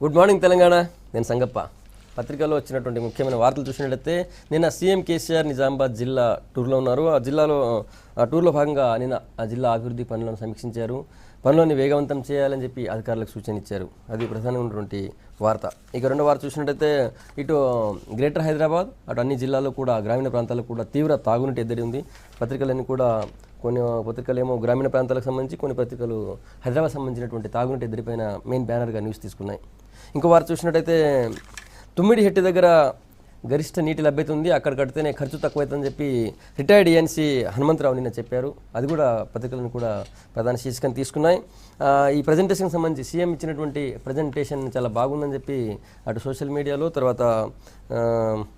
Good morning Telangana. నేను సంగప్ప. పత్రికల్లో వచ్చినటువంటి ముఖ్యమైన వార్తలు చూసినట్లయితే నిన్న సీఎం కేసీఆర్ నిజామాబాద్ జిల్లా టూర్లో ఉన్నారు. ఆ టూర్లో భాగంగా నిన్న ఆ జిల్లా అభివృద్ధి పనులను సమీక్షించారు. పనులను వేగవంతం చేయాలని చెప్పి అధికారులకు సూచన ఇచ్చారు. అది ప్రధానమైనటువంటి వార్త. ఇక రెండో వార్త చూసినట్టయితే ఇటు గ్రేటర్ హైదరాబాద్ అటు అన్ని జిల్లాల్లో కూడా గ్రామీణ ప్రాంతాల్లో కూడా తీవ్ర తాగునీటి ఎద్దడి ఉంది. పత్రికలన్నీ కూడా కొన్ని పత్రికలు ఏమో గ్రామీణ ప్రాంతాలకు సంబంధించి, కొన్ని పత్రికలు హైదరాబాద్ సంబంధించినటువంటి తాగునీటి ఎద్దడిపైన మెయిన్ బ్యానర్గా న్యూస్ తీసుకున్నాయి. ఇంకో వార్త చూసినట్టయితే తుమ్మిడిహెట్టి దగ్గర గరిష్ట నీటి లభ్యత ఉంది, అక్కడ కడితేనే ఖర్చు తక్కువైతుందని చెప్పి రిటైర్డ్ ఏఎన్సీ హనుమంతరావు నిన్న చెప్పారు. అది కూడా పత్రికలను కూడా ప్రధాన శీర్షికను తీసుకున్నాయి. ఈ ప్రజెంటేషన్కి సంబంధించి సీఎం ఇచ్చినటువంటి ప్రజెంటేషన్ చాలా బాగుందని చెప్పి అటు సోషల్ మీడియాలో, తర్వాత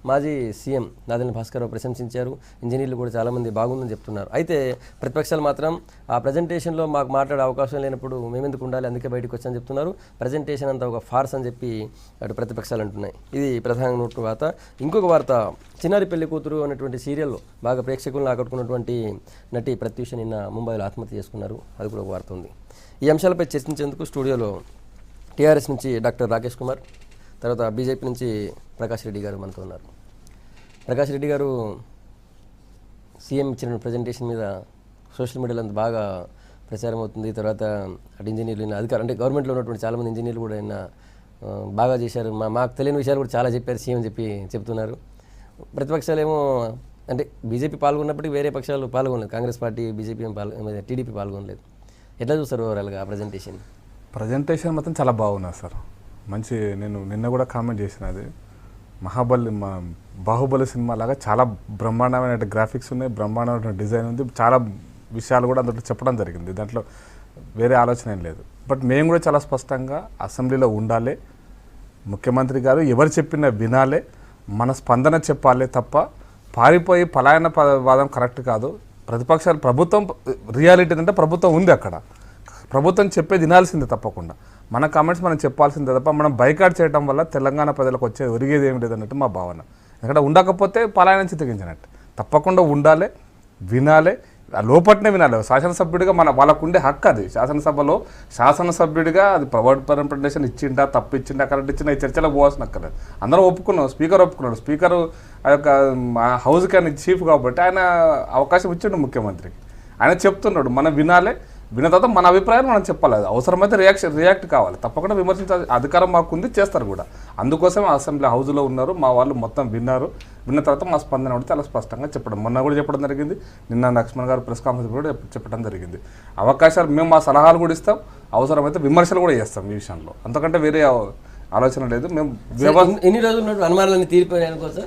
మాజీ సీఎం నాదెండ్ల భాస్కర్రావు ప్రశంసించారు. ఇంజనీర్లు కూడా చాలామంది బాగుందని చెప్తున్నారు. అయితే ప్రతిపక్షాలు మాత్రం ఆ ప్రజెంటేషన్లో మాకు మాట్లాడే అవకాశం లేనప్పుడు మేమెందుకు ఉండాలి, అందుకే బయటకు వచ్చని చెప్తున్నారు. ప్రజెంటేషన్ అంతా ఒక ఫార్స్ అని చెప్పి అటు ప్రతిపక్షాలు అంటున్నాయి. ఇది ప్రధానమైన వార్త. ఇంకొక వార్త, చిన్నారి పెళ్లి కూతురు అనేటువంటి సీరియల్లో బాగా ప్రేక్షకులను ఆకట్టుకున్నటువంటి నటి ప్రత్యూష నిన్న ముంబైలో ఆత్మహత్య చేసుకున్నారు. అది కూడా ఒక వార్త ఉంది. ఈ అంశాలపై చర్చించేందుకు స్టూడియోలో టీఆర్ఎస్ నుంచి డాక్టర్ రాకేష్ కుమార్, తర్వాత బీజేపీ నుంచి ప్రకాష్ రెడ్డి గారు మనతో ఉన్నారు. ప్రకాష్ రెడ్డి గారు, సీఎం ఇచ్చిన ప్రజెంటేషన్ మీద సోషల్ మీడియాలో అంత బాగా ప్రచారం అవుతుంది. తర్వాత అటు ఇంజనీర్లు అధికారులు, అంటే గవర్నమెంట్లో ఉన్నటువంటి చాలామంది ఇంజనీర్లు కూడా నిన్న బాగా చేశారు, మాకు తెలియని విషయాలు కూడా చాలా చెప్పారు సీఎం చెప్తున్నారు. ప్రతిపక్షాలు ఏమో, అంటే బీజేపీ పాల్గొన్నప్పటికీ వేరే పక్షాలు పాల్గొనలేదు. కాంగ్రెస్ పార్టీ, బీజేపీ టీడీపీ పాల్గొనలేదు. ఎట్లా చూస్తారు ఓవరాల్గా ఆ ప్రజెంటేషన్ మాత్రం చాలా బాగున్నారు సార్. మంచి, నేను నిన్న కూడా కామెంట్ చేసిన, అది బాహుబలి సినిమా లాగా చాలా బ్రహ్మాండమైన గ్రాఫిక్స్ ఉన్నాయి, బ్రహ్మాండమైన డిజైన్ ఉంది, చాలా విషయాలు కూడా అందులో చెప్పడం జరిగింది. దాంట్లో వేరే ఆలోచన ఏం లేదు. బట్ మేము కూడా చాలా స్పష్టంగా అసెంబ్లీలో ఉండాలి, ముఖ్యమంత్రి గారు ఎవరు చెప్పినా వినాలి, మన స్పందన చెప్పాలి తప్ప పారిపోయి పలాయన వాదం కరెక్ట్ కాదు. ప్రతిపక్షాలు, ప్రభుత్వం రియాలిటీ అంటే ప్రభుత్వం ఉంది, అక్కడ ప్రభుత్వం చెప్పేది వినాల్సిందే తప్పకుండా. మన కామెంట్స్ మనం చెప్పాల్సిందే తప్ప మనం బైకాట్ చేయడం వల్ల తెలంగాణ ప్రజలకు వచ్చే ఒరిగేది ఏమి లేదన్నట్టు మా భావన. ఎందుకంటే ఉండకపోతే పలాయనం చిత్తగించినట్టు. తప్పకుండా ఉండాలి, వినాలి, లోపట్నే వినాలి. శాసనసభ్యుడిగా వాళ్ళకు ఉండే హక్కు అది. శాసనసభలో శాసనసభ్యుడిగా అది ప్రజెంటేషన్ ఇచ్చిండా, తప్పు ఇచ్చిండా, కరెక్ట్ ఇచ్చిండా, ఈ చర్చలో పోవాల్సిన అక్కర్లేదు. అందరం ఒప్పుకున్నాం, స్పీకర్ ఒప్పుకున్నాడు. స్పీకరు ఆ యొక్క హౌస్కి ఆయన చీఫ్ కాబట్టి ఆయన అవకాశం ఇచ్చిండు ముఖ్యమంత్రికి. ఆయన చెప్తున్నాడు, మనం వినాలి, విన్న తర్వాత మన అభిప్రాయాలు మనం చెప్పాలి. అది అవసరమైతే రియాక్ట్ కావాలి, తప్పకుండా విమర్శించే అధికారం మాకుంది, చేస్తారు కూడా. అందుకోసమే అసెంబ్లీ హౌస్లో ఉన్నారు, మా వాళ్ళు మొత్తం విన్నారు. విన్న తర్వాత మా స్పందన కూడా చాలా స్పష్టంగా చెప్పడం, మొన్న కూడా చెప్పడం జరిగింది, నిన్న లక్ష్మణ్ గారు ప్రెస్ కాన్ఫరెన్స్ కూడా చెప్పడం జరిగింది. అవకాశాలు మేము మా సలహాలు కూడా ఇస్తాం, అవసరమైతే విమర్శలు కూడా చేస్తాం ఈ విషయంలో. అంతకంటే వేరే ఆలోచన లేదు. మేము ఎన్ని రోజులు అనుమానాలన్నీ తీరిపోయినాయి అనుకోవచ్చా?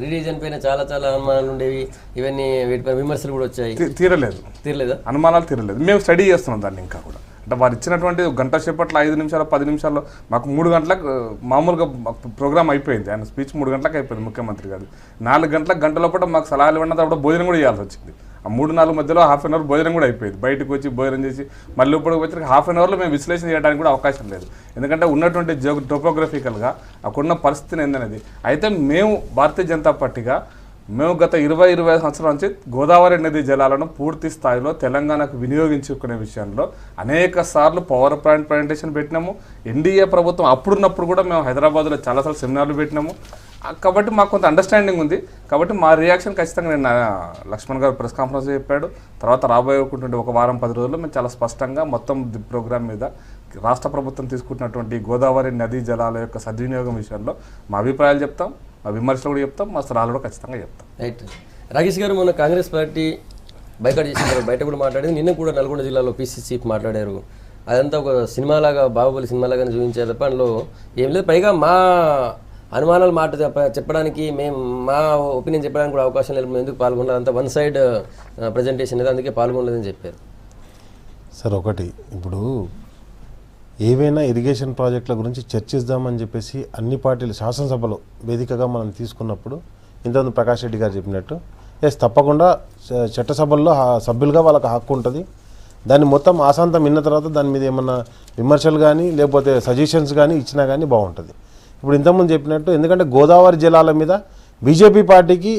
రిలీజన్ పైన చాలా అనుమానాలు ఉండేవి, ఇవన్నీ వీటిపైన విమర్శలు కూడా వచ్చాయి. తీరలేదా? అనుమానాలు తీరలేదు. మేము స్టడీ చేస్తున్నాం దాన్ని ఇంకా కూడా. అంటే వారు ఇచ్చినటువంటి గంట సేపట్లో 5 నిమిషాలు 10 నిమిషాల్లో మాకు 3 గంటలకు మామూలుగా ప్రోగ్రామ్ అయిపోయింది. ఆయన స్పీచ్ 3 గంటలకు అయిపోయింది ముఖ్యమంత్రి గారు. 4 గంటల లోపల మాకు సలహాలు ఇవ్వడం, అప్పుడు భోజనం కూడా చేయాల్సి వచ్చింది. ఆ 3-4 మధ్యలో హాఫ్ అన్ అవర్ భోజనం కూడా అయిపోయింది. బయటకు వచ్చి భోజనం చేసి మళ్ళీ ఇప్పుడు వచ్చి హాఫ్ అన్ అవర్లో మేము విశ్లేషణ చేయడానికి కూడా అవకాశం లేదు. ఎందుకంటే ఉన్నటువంటి టోపోగ్రఫికల్గా అక్కడున్న పరిస్థితిని ఏందనేది. అయితే మేము భారతీయ జనతా పార్టీగా మేము గత 20-25 సంవత్సరాల నుంచి గోదావరి నది జలాలను పూర్తి స్థాయిలో తెలంగాణకు వినియోగించుకునే విషయంలో అనేక సార్లు పవర్ పాయింట్ ప్రజెంటేషన్ పెట్టినాము. ఎన్డీఏ ప్రభుత్వం అప్పుడున్నప్పుడు కూడా మేము హైదరాబాద్లో చాలాసార్లు సెమినార్లు పెట్టినాము. కాబట్టి మాకు కొంత అండర్స్టాండింగ్ ఉంది. కాబట్టి మా రియాక్షన్ ఖచ్చితంగా నేను లక్ష్మణ్ గారు ప్రెస్ కాన్ఫరెన్స్ చెప్పాడు. తర్వాత రాబోయేటువంటి ఒక వారం 10 రోజుల్లో మేము చాలా స్పష్టంగా మొత్తం ప్రోగ్రామ్ మీద రాష్ట్ర ప్రభుత్వం తీసుకుంటున్నటువంటి గోదావరి నదీ జలాల యొక్క సద్వినియోగం విషయంలో మా అభిప్రాయాలు చెప్తాం, మా విమర్శలు కూడా చెప్తాం, మా సలహాలు కూడా ఖచ్చితంగా చెప్తాం. రైట్. రాకేష్ గారు, మొన్న కాంగ్రెస్ పార్టీ బైకాట్ చేసిన బయట కూడా మాట్లాడింది, నిన్న కూడా నల్గొండ జిల్లాలో పీసీ చీఫ్ మాట్లాడారు. అదంతా ఒక సినిమాలాగా, బాహుబలి సినిమాలాగానే చూపించారు తప్ప అందులో ఏం లేదు. పైగా మా అనుమానాలు మాట చెప్పడానికి, మేము మా ఒపీనియన్ చెప్పడానికి కూడా అవకాశం లేదు, మేము ఎందుకు పాల్గొన్నారు, అంతా వన్ సైడ్ ప్రజెంటేషన్ ఏదో, అందుకే పాల్గొనలేదని చెప్పారు. సార్, ఒకటి, ఇప్పుడు ఏవైనా ఇరిగేషన్ ప్రాజెక్టుల గురించి చర్చిద్దామని చెప్పేసి అన్ని పార్టీలు శాసనసభలో వేదికగా మనం తీసుకున్నప్పుడు ఇంతకుముందు ప్రకాష్ రెడ్డి గారు చెప్పినట్టు తప్పకుండా చట్టసభల్లో సభ్యులుగా వాళ్ళకి హక్కు ఉంటుంది. దాన్ని మొత్తం ఆశాంతం విన్న తర్వాత దాని మీద ఏమన్నా విమర్శలు కానీ లేకపోతే సజెషన్స్ కానీ ఇచ్చినా కానీ బాగుంటుంది. ఇప్పుడు ఇంతకుముందు చెప్పినట్టు, ఎందుకంటే గోదావరి జలాల మీద బీజేపీ పార్టీకి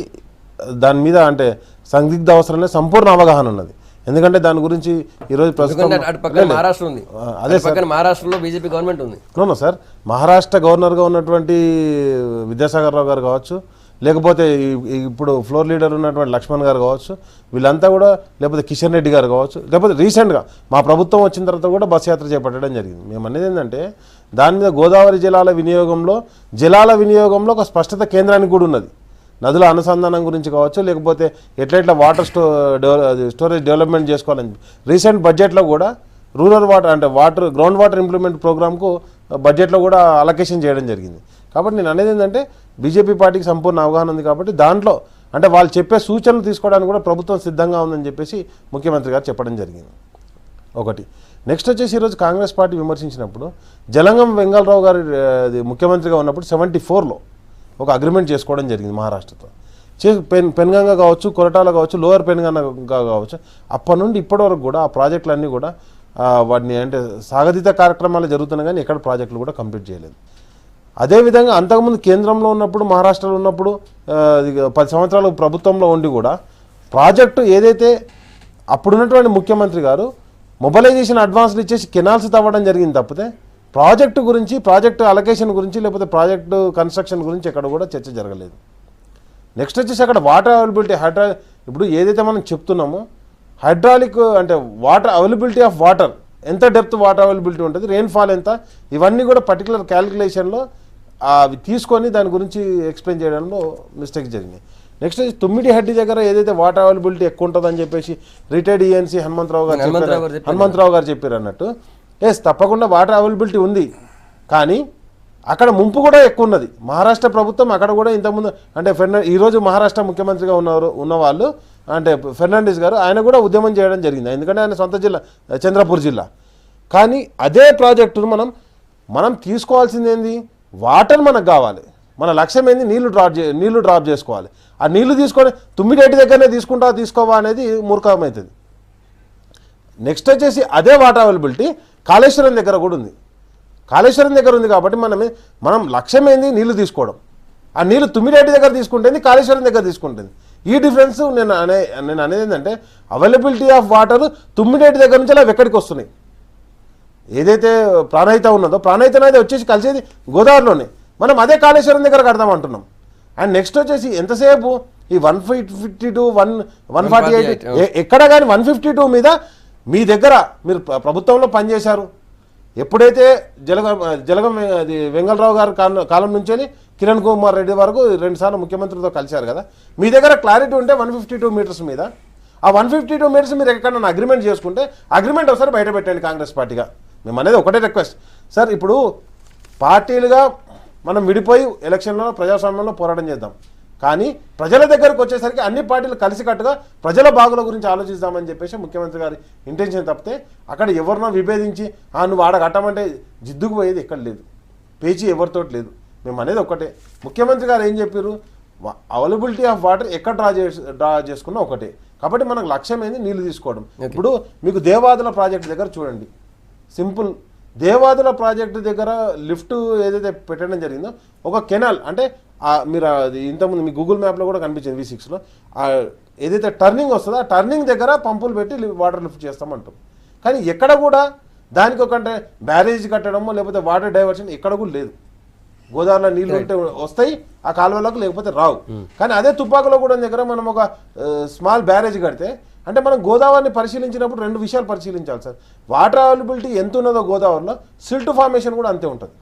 దాని మీద అంటే సందిగ్ధ అవసరమే సంపూర్ణ అవగాహన ఉన్నది. ఎందుకంటే దాని గురించి ఈరోజు ప్రస్తుతం ఎందుకంటే అటు పక్కన మహారాష్ట్ర ఉంది, అదే పక్కన మహారాష్ట్రలో బీజేపీ గవర్నమెంట్ ఉంది. అవును సార్, మహారాష్ట్ర గవర్నర్గా ఉన్నటువంటి విద్యాసాగర్ రావు గారు కావచ్చు, లేకపోతే ఇప్పుడు ఫ్లోర్ లీడర్ ఉన్నటువంటి లక్ష్మణ్ గారు కావచ్చు, వీళ్ళంతా కూడా, లేకపోతే కిషన్ రెడ్డి గారు కావచ్చు, లేకపోతే రీసెంట్గా మా ప్రభుత్వం వచ్చిన తర్వాత కూడా బస్ యాత్ర చేపట్టడం జరిగింది. మేము అనేది ఏంటంటే దాని మీద గోదావరి జలాల వినియోగంలో ఒక స్పష్టత కేంద్రానికి కూడా ఉన్నది. నదుల అనుసంధానం గురించి కావచ్చు, లేకపోతే ఎట్లా వాటర్ స్టోరేజ్ డెవలప్మెంట్ చేసుకోవాలని రీసెంట్ బడ్జెట్లో కూడా రూరల్ వాటర్ అంటే గ్రౌండ్ వాటర్ ఇంప్లిమెంట్ ప్రోగ్రామ్కు బడ్జెట్లో కూడా అలొకేషన్ చేయడం జరిగింది. కాబట్టి నేను అనేది ఏంటంటే బీజేపీ పార్టీకి సంపూర్ణ అవగాహన ఉంది కాబట్టి దాంట్లో అంటే వాళ్ళు చెప్పే సూచనలు తీసుకోవడానికి కూడా ప్రభుత్వం సిద్ధంగా ఉందని చెప్పేసి ముఖ్యమంత్రి గారు చెప్పడం జరిగింది. ఒకటి. నెక్స్ట్ వచ్చేసి ఈరోజు కాంగ్రెస్ పార్టీ విమర్శించినప్పుడు జలంగం వెంగళరావు గారు ముఖ్యమంత్రిగా ఉన్నప్పుడు 74లో ఒక అగ్రిమెంట్ చేసుకోవడం జరిగింది మహారాష్ట్రతో. పెన్గంగ కావచ్చు, కొరటాల కావచ్చు, లోయర్ పెన్గంగ కావచ్చు, అప్పటి నుండి ఇప్పటి వరకు కూడా ఆ ప్రాజెక్టులన్నీ కూడా వాటిని అంటే సాగతిత కార్యక్రమాలు జరుగుతున్నాయి కానీ ఎక్కడ ప్రాజెక్టులు కూడా కంప్లీట్ చేయలేదు. అదేవిధంగా అంతకుముందు కేంద్రంలో ఉన్నప్పుడు, మహారాష్ట్రలో ఉన్నప్పుడు 10 సంవత్సరాలు ప్రభుత్వంలో ఉండి కూడా ప్రాజెక్టు ఏదైతే అప్పుడున్నటువంటి ముఖ్యమంత్రి గారు మొబిలైజేషన్ అడ్వాన్స్లు ఇచ్చేసి కెనాల్స్ తవ్వడం జరిగింది తప్పితే ప్రాజెక్టు గురించి, ప్రాజెక్టు అలొకేషన్ గురించి, లేకపోతే ప్రాజెక్టు కన్స్ట్రక్షన్ గురించి ఎక్కడ కూడా చర్చ జరగలేదు. నెక్స్ట్ వచ్చేసి అక్కడ వాటర్ అవైలబిలిటీ ఇప్పుడు ఏదైతే మనం చెప్తున్నామో హైడ్రాలిక్ అంటే వాటర్ అవైలబిలిటీ ఆఫ్ వాటర్, ఎంత డెప్త్ వాటర్ అవైలబిలిటీ ఉంటుంది, రెయిన్ఫాల్ ఎంత, ఇవన్నీ కూడా పర్టికులర్ క్యాలిక్యులేషన్లో అవి తీసుకొని దాని గురించి ఎక్స్ప్లెయిన్ చేయడంలో మిస్టేక్ జరిగింది. నెక్స్ట్ తుమ్మిడి హడ్డి దగ్గర ఏదైతే వాటర్ అవైలబిలిటీ ఎక్కువ ఉంటుందని చెప్పేసి రిటైర్డ్ ఈఎన్సీ హనుమంతరావు గారు చెప్పారు అన్నట్టు. ఎస్, తప్పకుండా వాటర్ అవైలబిలిటీ ఉంది, కానీ అక్కడ ముంపు కూడా ఎక్కువ ఉన్నది. మహారాష్ట్ర ప్రభుత్వం అక్కడ కూడా ఇంతకుముందు అంటే ఈరోజు మహారాష్ట్ర ముఖ్యమంత్రిగా ఉన్నవాళ్ళు అంటే ఫెర్నాండిస్ గారు, ఆయన కూడా ఉద్యమం చేయడం జరిగింది. ఎందుకంటే ఆయన సొంత జిల్లా చంద్రపూర్ జిల్లా. కానీ అదే ప్రాజెక్టును మనం తీసుకోవాల్సింది ఏంది, వాటర్ మనకు కావాలి. మన లక్ష్యం ఏంది, నీళ్లు డ్రాప్ చేసుకోవాలి. ఆ నీళ్లు తీసుకొని తుమ్మిడేటి దగ్గరనే తీసుకోవా అనేది మూర్ఖమవుతుంది. నెక్స్ట్ వచ్చేసి అదే వాటర్ అవైలబిలిటీ కాళేశ్వరం దగ్గర కూడా ఉంది. కాళేశ్వరం దగ్గర ఉంది కాబట్టి మనం లక్ష్యం ఏంది, నీళ్లు తీసుకోవడం. ఆ నీళ్లు తుమ్మిడేటి దగ్గర తీసుకుంటుంది, కాళేశ్వరం దగ్గర తీసుకుంటుంది. ఈ డిఫరెన్స్ నేను అనేది ఏంటంటే అవైలబిలిటీ ఆఫ్ వాటర్ తుమ్మిడేటి దగ్గర నుంచి అలా ఎక్కడికి వస్తున్నాయి. ఏదైతే ప్రాణహిత ఉన్నదో ప్రాణహిత అనేది వచ్చేసి కలిసేది గోదావరిలోనే, మనం అదే కాళేశ్వరం దగ్గర కడదామంటున్నాం. అండ్ నెక్స్ట్ వచ్చేసి ఎంతసేపు ఈ 152 148 ఎక్కడ కానీ 152 మీద మీ దగ్గర మీరు ప్రభుత్వంలో పనిచేశారు. ఎప్పుడైతే జలగం వెంగళరావు గారు కాలం నుంచి కిరణ్ కుమార్ రెడ్డి వరకు 2 సార్లు ముఖ్యమంత్రితో కలిశారు కదా, మీ దగ్గర క్లారిటీ ఉంటే 152 మీటర్స్ మీద ఆ 152 మీటర్స్ మీరు ఎక్కడన్నా అగ్రిమెంట్ చేసుకుంటే అగ్రిమెంట్ ఒకసారి బయట పెట్టండి కాంగ్రెస్ పార్టీగా. మేము అనేది ఒకటే రిక్వెస్ట్ సార్, ఇప్పుడు పార్టీలుగా మనం విడిపోయి ఎలక్షన్లో ప్రజాస్వామ్యంలో పోరాటం చేద్దాం, కానీ ప్రజల దగ్గరకు వచ్చేసరికి అన్ని పార్టీలు కలిసికట్టుగా ప్రజల బాగుల గురించి ఆలోచిద్దామని చెప్పేసి ముఖ్యమంత్రి గారి ఇంటెన్షన్ తప్పితే అక్కడ ఎవరినో విభేదించి నువ్వు ఆడ కట్టమంటే జిద్దుకు పోయేది ఎక్కడ లేదు, పేచీ ఎవరితోటి లేదు. మేము అనేది ఒకటే, ముఖ్యమంత్రి గారు ఏం చెప్పారు, అవైలబిలిటీ ఆఫ్ వాటర్ ఎక్కడ డ్రా చేసుకున్నా ఒకటే. కాబట్టి మనకు లక్ష్యం ఏంది, నీళ్లు తీసుకోవడం. ఇప్పుడు మీకు దేవాదుల ప్రాజెక్టు దగ్గర చూడండి, సింపుల్. దేవాదుల ప్రాజెక్టు దగ్గర లిఫ్ట్ ఏదైతే పెట్టడం జరిగిందో ఒక కెనాల్ అంటే మీరు అది ఇంతకుముందు మీ గూగుల్ మ్యాప్లో కూడా కనిపించింది V6లో ఏదైతే టర్నింగ్ వస్తుందో ఆ టర్నింగ్ దగ్గర పంపులు పెట్టి వాటర్ లిఫ్ట్ చేస్తామంటాం. కానీ ఎక్కడ కూడా దానికి ఒక అంటే బ్యారేజ్ కట్టడమో లేకపోతే వాటర్ డైవర్షన్ ఎక్కడ కూడా లేదు. గోదావరిలో నీళ్ళు ఉంటే వస్తాయి ఆ కాలువలకు, లేకపోతే రావు. కానీ అదే తుపాకులో కూడా దగ్గర మనం ఒక స్మాల్ బ్యారేజ్ కడితే అంటే మనం గోదావరిని పరిశీలించినప్పుడు 2 విషయాలు పరిశీలించాలి సార్. వాటర్ అవైలబిలిటీ ఎంత ఉన్నదో గోదావరిలో, సిల్ట్ ఫార్మేషన్ కూడా అంతే ఉంటుంది.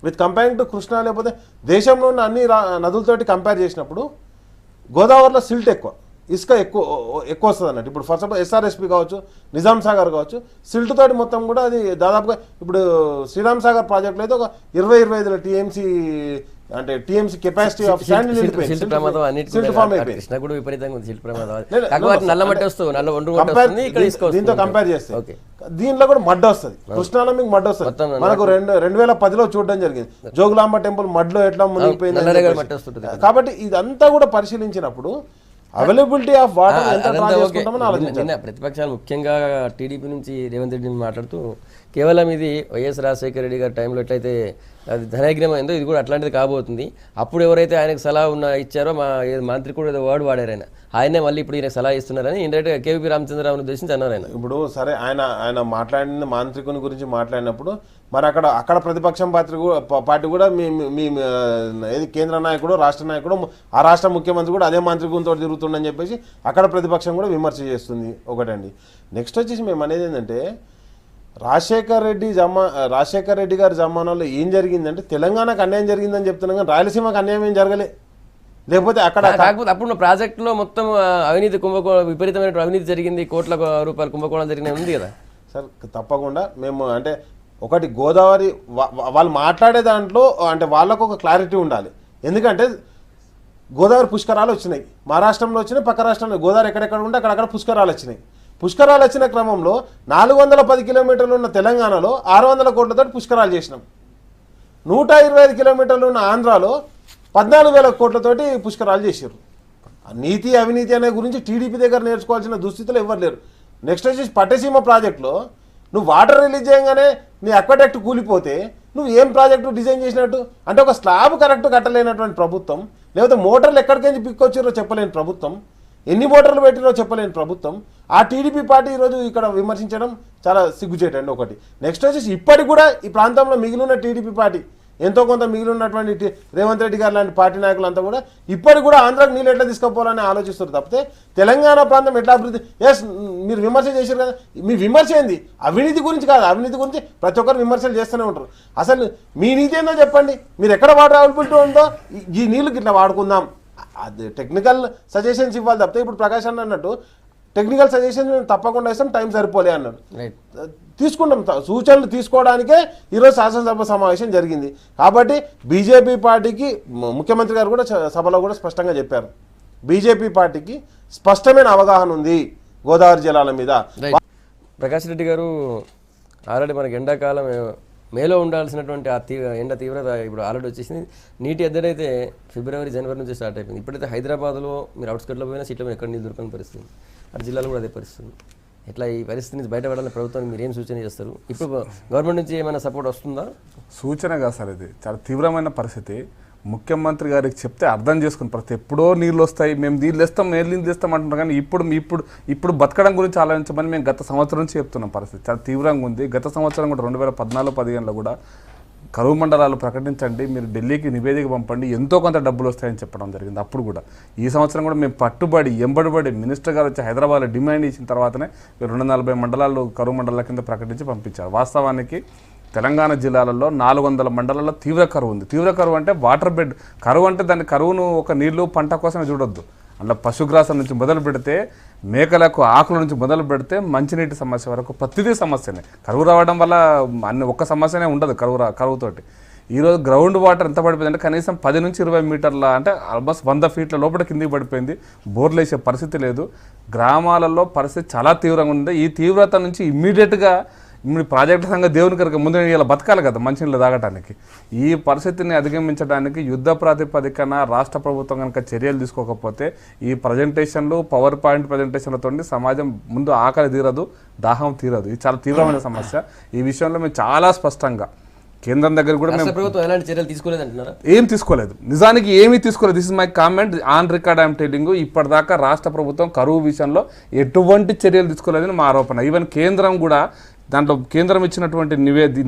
విత్ కంపేరింగ్ టు కృష్ణా లేకపోతే దేశంలో ఉన్న అన్ని నదులతోటి కంపేర్ చేసినప్పుడు గోదావరిలో సిల్ట్ ఎక్కువ, ఇసుక ఎక్కువ వస్తుంది అన్నట్టు. ఇప్పుడు ఫర్ సపోజ్ SRSP కావచ్చు, నిజాం సాగర్ కావచ్చు, సిల్ట్ తోటి మొత్తం కూడా అది దాదాపుగా ఇప్పుడు శ్రీరామ్ సాగర్ ప్రాజెక్టులో అయితే ఒక 20-25 టీఎంసీ అంటే టీఎంసీ కెపాసిటీ ఆఫ్ శాండ్ దీంతో కంపేర్ చేస్తే దీంట్లో కూడా మడ్ వస్తుంది. కృష్ణాలో మీకు మడ్ వస్తుంది. మనకు 2010లో చూడడం జరిగింది జోగులాంబ టెంపుల్ మడ్లో ఎట్లా మునిగిపోయింది. కాబట్టి ఇదంతా కూడా పరిశీలించినప్పుడు అవైలబిలిటీ ఆఫ్ వాటర్ ఎంత డ్రా చేసుకుంటామని ఆలోచించాలి. ప్రతిపక్షాలు ముఖ్యంగా టీడీపీ నుంచి రేవంత్ రెడ్డి మాట్లాడుతూ కేవలం ఇది వైఎస్ రాజశేఖర రెడ్డి గారి టైంలో ఎట్లయితే అది ధనయజ్ఞం అయిందో ఇది కూడా అట్లాంటిది కాబోతుంది. అప్పుడు ఎవరైతే ఆయనకు సలహా ఇచ్చారో మంత్రి కూడా ఏదో వర్డ్ వాడారు ఆయనే మళ్ళీ ఇప్పుడు ఈయనకు సలహా ఇస్తున్నారని ఇండైరెక్ట్గా కేవీపీ రామచంద్రరావుని ఉద్దేశించి అన్నారు ఆయన. ఇప్పుడు సరే ఆయన మాట్లాడిన మాంత్రికుని గురించి మాట్లాడినప్పుడు మరి అక్కడ ప్రతిపక్షం పార్టీ కూడా మీ ఏది కేంద్ర నాయకుడు రాష్ట్ర నాయకుడు ఆ రాష్ట్ర ముఖ్యమంత్రి కూడా అదే మాంత్రికునితో తిరుగుతుండని చెప్పేసి అక్కడ ప్రతిపక్షం కూడా విమర్శ చేస్తుంది ఒకటండి. నెక్స్ట్ వచ్చేసి మేము అనేది ఏంటంటే రాజశేఖర్ రెడ్డి గారి జమానాలో ఏం జరిగిందంటే తెలంగాణకు అన్యాయం జరిగిందని చెప్తున్నాం కానీ రాయలసీమకు అన్యాయం ఏం జరగలే. లేకపోతే కాకపోతే అప్పుడు ప్రాజెక్టులో మొత్తం అవినీతి కుంభకోణం విపరీతమైన అవినీతి జరిగింది, కోట్ల రూపాయల కుంభకోణం జరిగిన ఉంది కదా సార్. తప్పకుండా మేము అంటే ఒకటి గోదావరి వాళ్ళు మాట్లాడే దాంట్లో అంటే వాళ్ళకు ఒక క్లారిటీ ఉండాలి. ఎందుకంటే గోదావరి పుష్కరాలు వచ్చినాయి, మహారాష్ట్రంలో వచ్చినాయి, పక్క రాష్ట్రంలో గోదావరి ఎక్కడెక్కడ ఉంటే అక్కడక్కడ పుష్కరాలు వచ్చినాయి. పుష్కరాలు వచ్చిన క్రమంలో 410 కిలోమీటర్లు ఉన్న తెలంగాణలో 600 కోట్లతో పుష్కరాలు చేసినాం. 125 కిలోమీటర్లు ఉన్న ఆంధ్రాలో 14,000 కోట్లతోటి పుష్కరాలు చేశారు. నీతి అవినీతి అనే గురించి టీడీపీ దగ్గర నేర్చుకోవాల్సిన దుస్థితులు ఎవరు లేరు. నెక్స్ట్ వచ్చేసి పట్టసీమ ప్రాజెక్టులో నువ్వు వాటర్ రిలీజ్ చేయగానే నీ అక్వాడక్ట్ కూలిపోతే నువ్వు ఏం ప్రాజెక్టు డిజైన్ చేసినట్టు? అంటే ఒక స్లాబ్ కరెక్ట్ కట్టలేనటువంటి ప్రభుత్వం, లేకపోతే మోటార్లు ఎక్కడికైనా పిక్కొచ్చారో చెప్పలేని ప్రభుత్వం, ఎన్ని మోటార్లు పెట్టిరో చెప్పలేని ప్రభుత్వం, ఆ టీడీపీ పార్టీ ఈరోజు ఇక్కడ విమర్శించడం చాలా సిగ్గుచేటండి ఒకటి. నెక్స్ట్ వచ్చేసి ఇప్పటికి కూడా ఈ ప్రాంతంలో మిగిలిన టీడీపీ పార్టీ ఎంతో కొంత మిగిలినటువంటి రేవంత్ రెడ్డి గారు లాంటి పార్టీ నాయకులంతా కూడా ఇప్పటికి కూడా ఆంధ్రాకు నీళ్ళు ఎట్లా తీసుకుపోవాలని ఆలోచిస్తారు తప్పితే తెలంగాణ ప్రాంతం ఎట్లా అభివృద్ధి. మీరు విమర్శ చేశారు కదా, మీ విమర్శ ఏంది? అవినీతి గురించి కాదు, అవినీతి గురించి ప్రతి ఒక్కరు విమర్శలు చేస్తూనే ఉంటారు. అసలు మీ నీతి ఏందో చెప్పండి, మీరు ఎక్కడ వాటర్ అవైలబిలిటీ ఉందో ఈ నీళ్ళకి ఇట్లా వాడుకుందాం, అది టెక్నికల్ సజెషన్స్ ఇవ్వాలి తప్పితే ఇప్పుడు ప్రకాష్ అన్నట్టు టెక్నికల్ సజెషన్స్ తప్పకుండా ఇస్తాం, టైం సరిపోలే అన్నాడు. తీసుకుంటాం, సూచనలు తీసుకోవడానికే ఈరోజు శాసనసభ సమావేశం జరిగింది. కాబట్టి బీజేపీ పార్టీకి ముఖ్యమంత్రి గారు కూడా సభలో కూడా స్పష్టంగా చెప్పారు, బీజేపీ పార్టీకి స్పష్టమైన అవగాహన ఉంది గోదావరి జలాల మీద. ప్రకాష్ రెడ్డి గారు ఆల్రెడీ మనకి ఎండాకాలం మేలో ఉండాల్సినటువంటి ఆ ఎండ తీవ్రత ఇప్పుడు ఆల్రెడీ వచ్చేసింది. నీటి ఎద్దడైతే ఫిబ్రవరి జనవరి నుంచి స్టార్ట్ అయిపోయింది. ఇప్పుడైతే హైదరాబాద్లో మీరు అవుట్స్కట్లో పోయినా సీట్లో ఎక్కడ నీళ్ళు దొరకని పరిస్థితి, అటు జిల్లాలో కూడా అదే పరిస్థితి. ఎట్లా ఈ పరిస్థితి నుంచి బయటపడాలని ప్రభుత్వానికి మీరు ఏం సూచన చేస్తారు? ఇప్పుడు గవర్నమెంట్ నుంచి ఏమైనా సపోర్ట్ వస్తుందా? సూచన కాదు సార్, ఇది చాలా తీవ్రమైన పరిస్థితి. ముఖ్యమంత్రి గారికి చెప్తే అర్థం చేసుకుని ప్రతి ఎప్పుడో నీళ్ళు వస్తాయి, మేము నీళ్ళు ఇస్తాం, నీళ్ళు ఇస్తాం అంటున్నాం. కానీ ఇప్పుడు బతకడం గురించి ఆలోచించమని మేము గత సంవత్సరం నుంచి చెప్తున్నాం. పరిస్థితి చాలా తీవ్రంగా ఉంది. గత సంవత్సరం కూడా 2014-15లో కూడా కరువు మండలాలు ప్రకటించండి, మీరు ఢిల్లీకి నివేదిక పంపండి, ఎంతో కొంత డబ్బులు వస్తాయని చెప్పడం జరిగింది. అప్పుడు కూడా ఈ సంవత్సరం కూడా మేము పట్టుబడి ఎంబడిబడి మినిస్టర్ గారు వచ్చి హైదరాబాద్లో డిమాండ్ ఇచ్చిన తర్వాతనే 240 మండలాలు కరువు మండలాల కింద ప్రకటించి పంపించారు. వాస్తవానికి తెలంగాణ జిల్లాలలో 400 మండలాల్లో తీవ్ర కరువు ఉంది. తీవ్ర కరువు అంటే వాటర్ బెడ్ కరువు అంటే దాని కరువును ఒక నీళ్లు పంట కోసమే చూడొద్దు. అందులో పశుగ్రాసం నుంచి మొదలు పెడితే మేకలకు ఆకుల నుంచి మొదలు పెడితే మంచినీటి సమస్య వరకు ప్రతిదీ సమస్యనే. కరువు రావడం వల్ల ఒక్క సమస్యనే ఉండదు కరువుతోటి. ఈరోజు గ్రౌండ్ వాటర్ ఎంత పడిపోయింది అంటే కనీసం 10 నుంచి 20 మీటర్ల అంటే ఆల్మోస్ట్ 100 ఫీట్ల లోపల కిందికి పడిపోయింది. బోర్లు వేసే పరిస్థితి లేదు. గ్రామాలలో పరిస్థితి చాలా తీవ్రంగా ఉంది. ఈ తీవ్రత నుంచి ఇమ్మీడియట్గా ఇప్పుడు ప్రాజెక్టు సంఘ దేవుని కనుక ముందు ఇలా బతకాలి కదా మంచినీళ్ళు తాగడానికి. ఈ పరిస్థితిని అధిగమించడానికి యుద్ధ ప్రాతిపదికన రాష్ట్ర ప్రభుత్వం కనుక చర్యలు తీసుకోకపోతే ఈ ప్రజెంటేషన్లు పవర్ పాయింట్ ప్రజెంటేషన్లతో సమాజం ముందు ఆకలి తీరదు, దాహం తీరదు. ఇది చాలా తీవ్రమైన సమస్య. ఈ విషయంలో మేము చాలా స్పష్టంగా కేంద్రం దగ్గర కూడా ప్రభుత్వం ఎలాంటి చర్యలు తీసుకోలేదంటున్నారా? ఏం తీసుకోలేదు, నిజానికి ఏమీ తీసుకోలేదు. This is my comment on record I'm telling. ఇప్పటిదాకా రాష్ట్ర ప్రభుత్వం కరువు విషయంలో ఎటువంటి చర్యలు తీసుకోలేదని మా ఆరోపణ. ఈవెన్ కేంద్రం కూడా దాంట్లో కేంద్రం ఇచ్చినటువంటి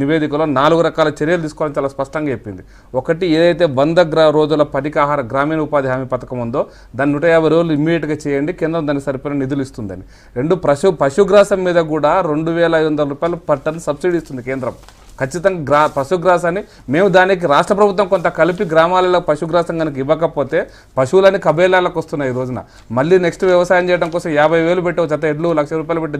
నివేదికలో 4 రకాల చర్యలు తీసుకోవాలని చాలా స్పష్టంగా చెప్పింది. ఒకటి, ఏదైతే 100 రోజుల పటికాహార గ్రామీణ ఉపాధి హామీ పథకం ఉందో దాన్ని 150 రోజులు ఇమ్మీడియట్గా చేయండి, కేంద్రం దానికి సరిపోయిన నిధులు ఇస్తుందని. 2, పశుగ్రాసం మీద కూడా 2,500 రూపాయలు పర్ టన్ సబ్సిడీ ఇస్తుంది కేంద్రం. ఖచ్చితంగా పశుగ్రాసాన్ని మేము దానికి రాష్ట్ర ప్రభుత్వం కొంత కలిపి గ్రామాలలో పశుగ్రాసం కనుక ఇవ్వకపోతే పశువులని కబేలాలకు వస్తున్నాయి. ఈ రోజున మళ్ళీ నెక్స్ట్ వ్యవసాయం చేయడం కోసం 50,000 పెట్టి జత ఎడ్లు 1,00,000 రూపాయలు పెట్టి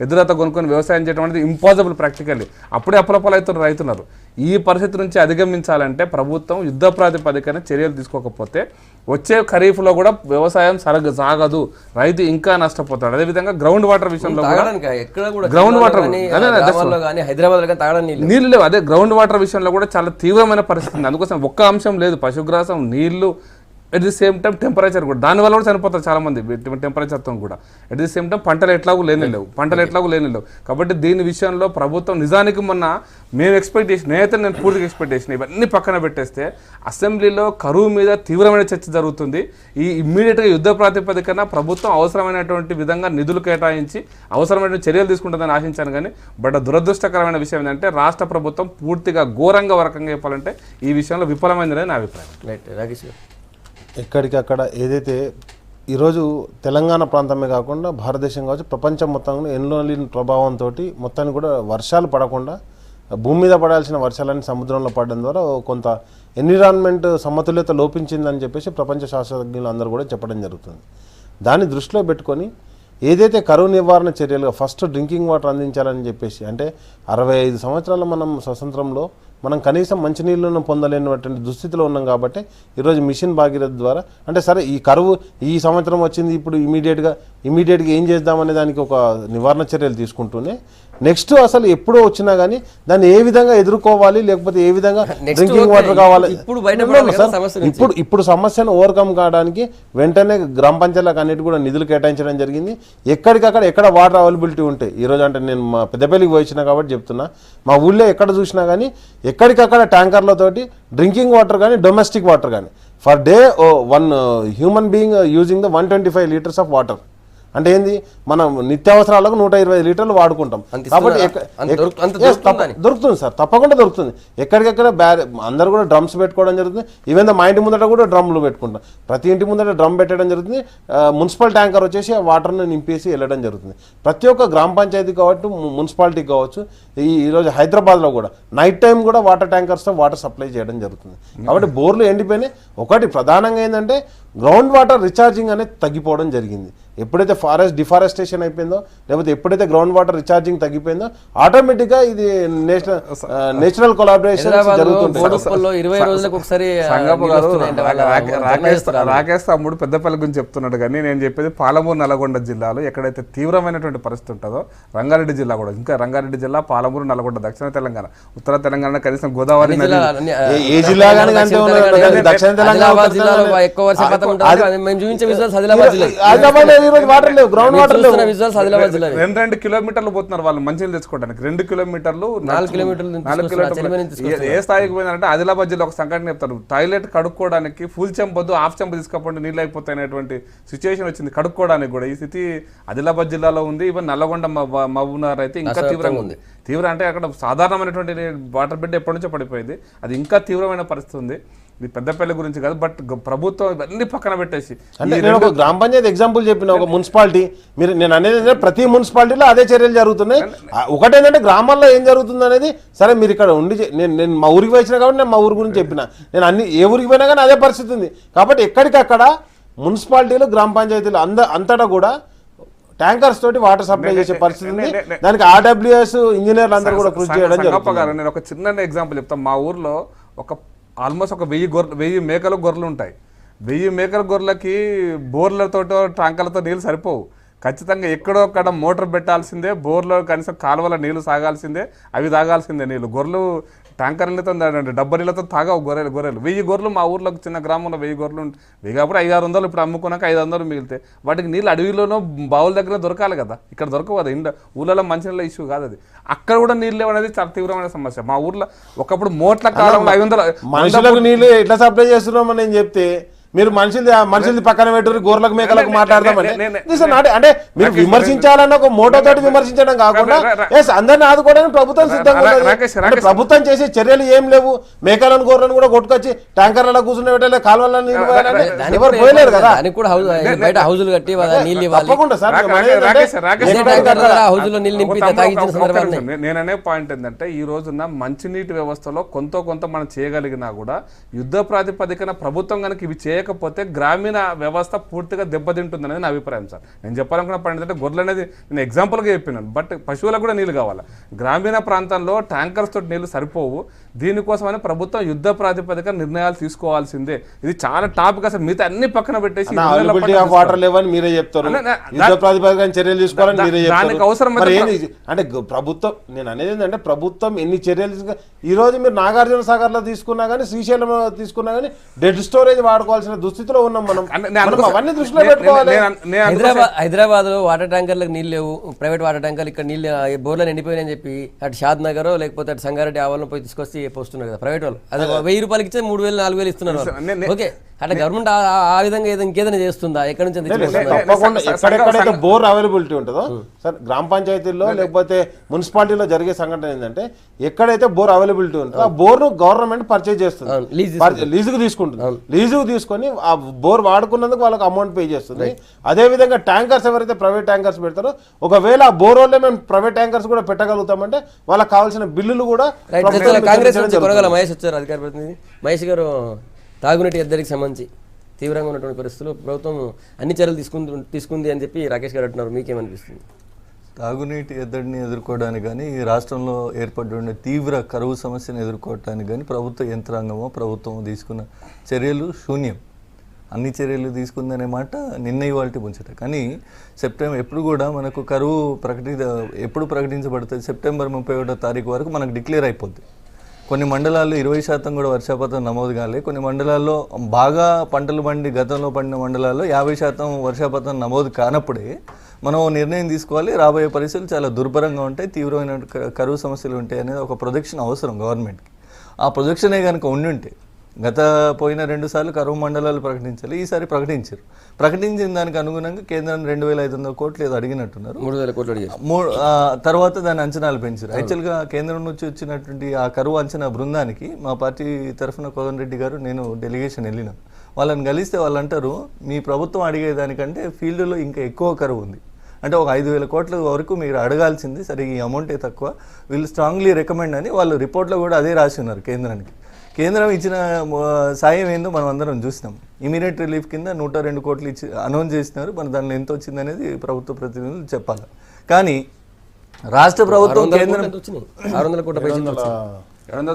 ఎదురత కొనుక్కొని వ్యవసాయం చేయడం అనేది ఇంపాసిబుల్ ప్రాక్టికల్లీ. అప్పుడే అప్పులపాలు అవుతున్నారు రైతున్నారు. ఈ పరిస్థితి నుంచి అధిగమించాలంటే ప్రభుత్వం యుద్ధ ప్రాతిపదికన చర్యలు తీసుకోకపోతే వచ్చే ఖరీఫ్లో కూడా వ్యవసాయం సాగదు, రైతు ఇంకా నష్టపోతాడు. అదేవిధంగా గ్రౌండ్ వాటర్ విషయంలో గ్రౌండ్ వాటర్ నీళ్ళు లేవు. అదే గ్రౌండ్ వాటర్ విషయంలో కూడా చాలా తీవ్రమైన పరిస్థితి ఉంది. అందుకోసం ఒక్క అంశం లేదు, పశుగ్రాసం, నీళ్లు, at the same time temperature కూడా దానివల్ల కూడా చనిపోతారు చాలామంది టెంపరేచర్తో కూడా. ఎట్ ది సేమ్ టైం పంటలు ఎట్లాగూ లేవు కాబట్టి దీని విషయంలో ప్రభుత్వం నిజానికి మొన్న మేము ఎక్స్పెక్ట్ చేసిన నేను పూర్తిగా ఎక్స్పెక్ట్ చేసిన ఇవన్నీ పక్కన పెట్టేస్తే అసెంబ్లీలో కరువు మీద తీవ్రమైన చర్చ జరుగుతుంది. ఈ ఇమ్మీడియట్గా యుద్ధ ప్రాతిపదికన ప్రభుత్వం అవసరమైనటువంటి విధంగా నిధులు కేటాయించి అవసరమైన చర్యలు తీసుకుంటుందని ఆశించాను. కానీ బట్ దురదృష్టకరమైన విషయం ఏంటంటే రాష్ట్ర ప్రభుత్వం పూర్తిగా ఘోరంగా రకంగా చెప్పాలంటే ఈ విషయంలో విఫలమైందని నా అభిప్రాయం. రైట్ రాకేష్ గారు. ఎక్కడికక్కడ ఏదైతే ఈరోజు తెలంగాణ ప్రాంతమే కాకుండా భారతదేశం కావచ్చు ప్రపంచం మొత్తంలో ఎన్లోని ప్రభావంతో మొత్తాన్ని కూడా వర్షాలు పడకుండా భూమి మీద పడాల్సిన వర్షాలన్నీ సముద్రంలో పడడం ద్వారా కొంత ఎన్విరాన్మెంట్ సమతుల్యత లోపించిందని చెప్పేసి ప్రపంచ శాస్త్రజ్ఞులు అందరూ కూడా చెప్పడం జరుగుతుంది. దాన్ని దృష్టిలో పెట్టుకొని ఏదైతే కరువు నివారణ చర్యలుగా ఫస్ట్ డ్రింకింగ్ వాటర్ అందించాలని చెప్పేసి అంటే 65 సంవత్సరాలు మనం స్వతంత్రంలో మనం కనీసం మంచినీళ్ళను పొందలేనటువంటి దుస్థితిలో ఉన్నాం కాబట్టి ఈరోజు మిషన్ భాగీరథ ద్వారా అంటే సరే ఈ కరువు ఈ సంవత్సరం వచ్చింది ఇప్పుడు ఇమీడియట్గా ఏం చేద్దామనే దానికి ఒక నివారణ చర్యలు తీసుకుంటూనే నెక్స్ట్ అసలు ఎప్పుడో వచ్చినా కానీ దాన్ని ఏ విధంగా ఎదుర్కోవాలి లేకపోతే ఏ విధంగా డ్రింకింగ్ వాటర్ కావాలి ఇప్పుడు సమస్యను ఓవర్కమ్ కావడానికి వెంటనే గ్రామ పంచాయతీలకు అన్నిటి కూడా నిధులు కేటాయించడం జరిగింది. ఎక్కడికక్కడ ఎక్కడ వాటర్ అవైలబిలిటీ ఉంటాయి ఈరోజు అంటే నేను మా పెద్దపల్లికి పోయించిన కాబట్టి చెప్తున్నా మా ఊళ్ళో ఎక్కడ చూసినా కానీ ఎక్కడికక్కడ ట్యాంకర్లతోటి డ్రింకింగ్ వాటర్ కానీ డొమెస్టిక్ వాటర్ కానీ for day one human being using the 125 litres of water అంటే ఏంది మనం నిత్యావసరాలకు 125 లీటర్లు వాడుకుంటాం కాబట్టి దొరుకుతుంది సార్, తప్పకుండా దొరుకుతుంది. ఎక్కడికెక్కడ అందరూ కూడా డ్రమ్స్ పెట్టుకోవడం జరుగుతుంది. ఈవెన్ మా ఇంటి ముందట కూడా డ్రమ్లు పెట్టుకుంటాం. ప్రతి ఇంటి ముందట డ్రమ్ పెట్టడం జరుగుతుంది. మున్సిపల్ ట్యాంకర్ వచ్చేసి ఆ వాటర్ని నింపేసి వెళ్ళడం జరుగుతుంది. ప్రతి ఒక్క గ్రామ పంచాయతీ కావచ్చు మున్సిపాలిటీకి కావచ్చు ఈరోజు హైదరాబాద్లో కూడా నైట్ టైం కూడా వాటర్ ట్యాంకర్స్తో వాటర్ సప్లై చేయడం జరుగుతుంది. కాబట్టి బోర్లు ఎండిపోయినాయి. ఒకటి ప్రధానంగా ఏంటంటే గ్రౌండ్ వాటర్ రీఛార్జింగ్ అనేది తగ్గిపోవడం జరిగింది. ఎప్పుడైతే డిఫారెస్టేషన్ అయిపోయిందో లేకపోతే ఎప్పుడైతే గ్రౌండ్ వాటర్ రీఛార్జింగ్ తగ్గిపోయిందో ఆటోమేటిక్గా ఇది నేచురల్ కొలాబరేషన్ జరుగుతుంది. రాకేష్ తమ్ముడు పెద్దపల్లి గురించి చెప్తున్నాడు కానీ నేను చెప్పేది పాలమూరు నల్గొండ జిల్లాలో ఎక్కడైతే తీవ్రమైనటువంటి పరిస్థితి ఉంటుందో రంగారెడ్డి జిల్లా కూడా ఇంకా రంగారెడ్డి జిల్లా పాలమూరు నల్గొండ దక్షిణ తెలంగాణ ఉత్తర తెలంగాణ కనీసం గోదావరి ఏ జిల్లా దక్షిణ తెలంగాణ రెండు కిలోమీటర్లు పోతున్నారు వాళ్ళు మంచిగా తెచ్చుకోవడానికి 2 కిలోమీటర్లు 4 కిలోమీటర్లు ఏ స్థాయికి పోయిందంటే ఆదిలాబాద్ జిల్లా ఒక సంఘటన చెప్తారు. టాయిలెట్ కడుక్కోవడానికి ఫుల్ చెంపొద్దు హాఫ్ చెంప తీసుకపోతే నీళ్ళు అయిపోతాయనేటువంటి సిచ్యువేషన్ వచ్చింది కడుక్కోవడానికి కూడా. ఈ స్థితి ఆదిలాబాద్ జిల్లాలో ఉంది. ఈవెన్ నల్లగొండ మహబూబ్నగర్ అయితే ఇంకా తీవ్రంగా ఉంది. తీవ్ర అంటే అక్కడ సాధారణమైనటువంటి వాటర్ బిడ్ ఎప్పటి నుంచో పడిపోయింది. అది ఇంకా తీవ్రమైన పరిస్థితి ఉంది. ఇది పెద్దపల్లి గురించి కాదు బట్ ప్రభుత్వం ఇవన్నీ పక్కన పెట్టేసి అంటే నేను ఒక గ్రామ పంచాయతీ ఎగ్జాంపుల్ చెప్పిన ఒక మున్సిపాలిటీ నేను అనేది ప్రతి మున్సిపాలిటీలో అదే చర్యలు జరుగుతున్నాయి. ఒకటేంటంటే గ్రామాల్లో ఏం జరుగుతుంది అనేది సరే మీరు ఇక్కడ ఉండి నేను మా ఊరికి వచ్చినా కాబట్టి నేను మా ఊరి గురించి చెప్పిన నేను ఏ ఊరికి పోయినా కానీ అదే పరిస్థితి ఉంది. కాబట్టి ఎక్కడికక్కడ మున్సిపాలిటీలు గ్రామ పంచాయతీలు అంతటా కూడా ట్యాంకర్స్ తోటి వాటర్ సప్లై చేసే పరిస్థితి ఉంది. దానికి ఆర్డబ్ల్యూఎస్ ఇంజనీర్లు అందరూ కూడా కృషి చేయడం జరుగుతుంది. నేను ఒక చిన్న ఎగ్జాంపుల్ చెప్తాను. మా ఊర్లో ఆల్మోస్ట్ ఒక 1000 మేకలు గొర్రెలు ఉంటాయి. 1000 మేకల గొర్రెలకి బోర్లతో ట్యాంకర్లతో నీళ్ళు సరిపోవు. ఖచ్చితంగా ఎక్కడో అక్కడ మోటార్ పెట్టాల్సిందే. బోర్లో కనీసం కాలువల నీళ్లు సాగాల్సిందే, అవి తాగాల్సిందే నీళ్ళు. గొర్రెలు ట్యాంకర్ నీళ్ళతో డబ్బా నీళ్ళతో తాగావు గొర్రెలు 1000 గొర్రెలు మా ఊర్లో చిన్న గ్రామంలో 1000 గొర్రెలు ఉంటాయి. 1000 కాబట్టి 500-600 ఇప్పుడు అమ్ముకున్నాక 500 మిగిలితే వాటికి నీళ్ళు అడవిలోనో బావుల దగ్గర దొరకాలి కదా, ఇక్కడ దొరకవు కదా. ఊళ్ళలో మంచినీళ్ళ ఇష్యూ కాదు అది. అక్కడ కూడా నీళ్ళు లేవనేది చాలా తీవ్రమైన సమస్య. మా ఊర్లో ఒకప్పుడు మోట్ల కాలంలో 500 మనుషులకు నీళ్ళు ఎట్లా సప్లై చేస్తున్నామని నేను చెప్తే మీరు మనుషులు పక్కన పెట్టారు గొర్రెలకు మేకలకు మాట్లాడదామని అంటే మీరు విమర్శించాలన్న ఒక మోటోతోటి విమర్శించడం కాకుండా అందరిని ఆదుకోవడానికి ప్రభుత్వం సిద్ధంగా ఉంది. ప్రభుత్వం చేసే చర్యలు ఏం లేవు. మేకలను గొర్రెలను కూడా కొట్టుకొచ్చి ట్యాంకర్లలో కూర్చుని పెట్టలే కాలువలను ఎవరు పోయలేరు కదా. తప్పకుండా సార్ నేననే పాయింట్ ఏంటంటే ఈ రోజున మంచినీటి వ్యవస్థలో కొంత మనం చేయగలిగినా కూడా యుద్ధ ప్రాతిపదికన ప్రభుత్వం కనుక ఇవి చేయకపోతే గ్రామీణ వ్యవస్థ పూర్తిగా దెబ్బతింటుంది అనేది నా అభిప్రాయం సార్. నేను చెప్పాలనుకున్న పాయింట్ ఏంటంటే గొర్రెలు అనేది నేను ఎగ్జాంపుల్గా చెప్పినాను. బట్ పశువులకు కూడా నీళ్ళు కావాలి. గ్రామీణ ప్రాంతాల్లో ట్యాంకర్స్ తోటి నీళ్ళు సరిపోవు. దీనికోసమని ప్రభుత్వం యుద్ధ ప్రాతిపదిక నిర్ణయాలు తీసుకోవాల్సిందే. ఇది చాలా టాపిక్, అసలు మిగతా అన్ని పక్కన పెట్టేసి అవైలబిలిటీ ఆఫ్ వాటర్ లేవని మీరే చెప్తారు, యుద్ధ ప్రాతిపదికన చర్యలు తీసుకోవాలని మీరే చెప్తారు. అంటే ప్రభుత్వం, నేను అనేది ఏంటంటే ప్రభుత్వం ఎన్ని చర్యలు ఈ రోజు మీరు నాగార్జున సాగర్ లో తీసుకున్నా కానీ శ్రీశైలం తీసుకున్నా కానీ డెడ్ స్టోరేజ్ వాడుకోవాల్సిన దుస్థితిలో ఉన్నాం మనం. అవన్నీ దృష్టిలో పెట్టుకోవాలి. హైదరాబాద్ లో వాటర్ ట్యాంకర్లకు నీళ్ళు లేవు, ప్రైవేట్ వాటర్ ట్యాంకర్లు ఇక్కడ నీళ్ళు బోర్లను ఎండిపోయినాయని చెప్పి అటు షాద్ నగర్ లేకపోతే అటు సంగారెడ్డి ఆవరణలో పోయి తీసుకొచ్చి పోస్తున్నారు కదా ప్రైవేట్ వాళ్ళు. అది 1000 రూపాయలకి ఇచ్చే 3000 4000 ఇస్తున్నారు. ఓకే, అట్లా గవర్నమెంట్ ఆ విధంగా ఇంకేదైనా చేస్తుందా? ఎక్కడి నుంచి తప్పకుండా ఎక్కడెక్కడైతే బోర్ అవైలబిలిటీ ఉంటుందో సార్, గ్రామ పంచాయతీల్లో లేకపోతే మున్సిపాలిటీలో జరిగే సంఘటన ఏంటంటే ఎక్కడైతే బోర్ అవైలబిలిటీ ఉంటుందో ఆ బోర్ను గవర్నమెంట్ పర్చేజ్ చేస్తుంది, లీజుకు తీసుకుంటుంది. లీజుకు తీసుకొని ఆ బోర్ వాడుకున్నందుకు వాళ్ళకి అమౌంట్ పే చేస్తుంది. అదే విధంగా ట్యాంకర్స్ ఎవరైతే ప్రైవేట్ ట్యాంకర్స్ పెడతారో, ఒకవేళ ఆ బోర్ వల్లే మేము ప్రైవేట్ ట్యాంకర్స్ కూడా పెట్టగలుగుతామంటే వాళ్ళకి కావాల్సిన బిల్లులు కూడా కాంగ్రెస్ కొనగల మహేష్ వచ్చారు అధికార ప్రతినిధి మహేష్ గారు. తాగునీటి ఎద్దడికి సంబంధించి తీవ్రంగా ఉన్నటువంటి పరిస్థితుల్లో ప్రభుత్వం అన్ని చర్యలు తీసుకుంది అని చెప్పి రాకేష్ గారు అంటున్నారు. మీకేమనిపిస్తుంది? తాగునీటి ఎద్దడిని ఎదుర్కోవడానికి కానీ ఈ రాష్ట్రంలో ఏర్పడిన తీవ్ర కరువు సమస్యను ఎదుర్కోవడానికి కానీ ప్రభుత్వ యంత్రాంగమో ప్రభుత్వం తీసుకున్న చర్యలు శూన్యం. అన్ని చర్యలు తీసుకుందనే మాట నిన్న ఇవాళ ముంచట. కానీ సెప్టెంబర్ ఎప్పుడు కూడా మనకు కరువు ఎప్పుడు ప్రకటించబడుతుంది? సెప్టెంబర్ 31వ తారీఖు వరకు మనకు డిక్లేర్ అయిపోద్ది. కొన్ని మండలాల్లో 20% కూడా వర్షపాతం నమోదు కాలే. కొన్ని మండలాల్లో బాగా పంటలు పండి గతంలో పండిన మండలాల్లో 50% వర్షపాతం నమోదు కానప్పుడే మనం నిర్ణయం తీసుకోవాలి. రాబోయే పరిస్థితులు చాలా దుర్భరంగా ఉంటాయి, తీవ్రమైన కరువు సమస్యలు ఉంటాయి అనేది ఒక ప్రొజెక్షన్ అవసరం గవర్నమెంట్కి. ఆ ప్రొజెక్షనే కనుక ఉండి గత పోయిన 2 సార్లు కరువు మండలాలు ప్రకటించాలి, ఈసారి ప్రకటించారు. ప్రకటించిన దానికి అనుగుణంగా కేంద్రం 2500 కోట్లు ఏదో అడిగినట్టున్నారు. 3000 కోట్లు అడిగారు. తర్వాత దాని అంచనాలు పెంచారు. యాక్చువల్గా కేంద్రం నుంచి వచ్చినటువంటి ఆ కరువు అంచనా బృందానికి మా పార్టీ తరఫున కోదండరెడ్డి గారు నేను డెలిగేషన్ వెళ్ళినాం. వాళ్ళని కలిస్తే వాళ్ళు అంటారు, మీ ప్రభుత్వం అడిగేదానికంటే ఫీల్డ్లో ఇంకా ఎక్కువ కరువు ఉంది. అంటే ఒక 5000 కోట్ల వరకు మీరు అడగాల్సింది, సరే ఈ అమౌంటే తక్కువ, వీళ్ళు స్ట్రాంగ్లీ రికమెండ్ అని వాళ్ళు రిపోర్ట్లో కూడా అదే రాసి ఉన్నారు కేంద్రానికి. కేంద్రం ఇచ్చిన సాయం ఏందో మనం అందరం చూసినాం. ఇమీడియట్ రిలీఫ్ కింద 102 కోట్లు ఇచ్చి అనౌన్స్ చేసినారు. మన దానిలో ఎంత వచ్చింది అనేది ప్రభుత్వ ప్రతినిధులు చెప్పాలి. కానీ రాష్ట్ర ప్రభుత్వం కేంద్రం 600 కోట్ల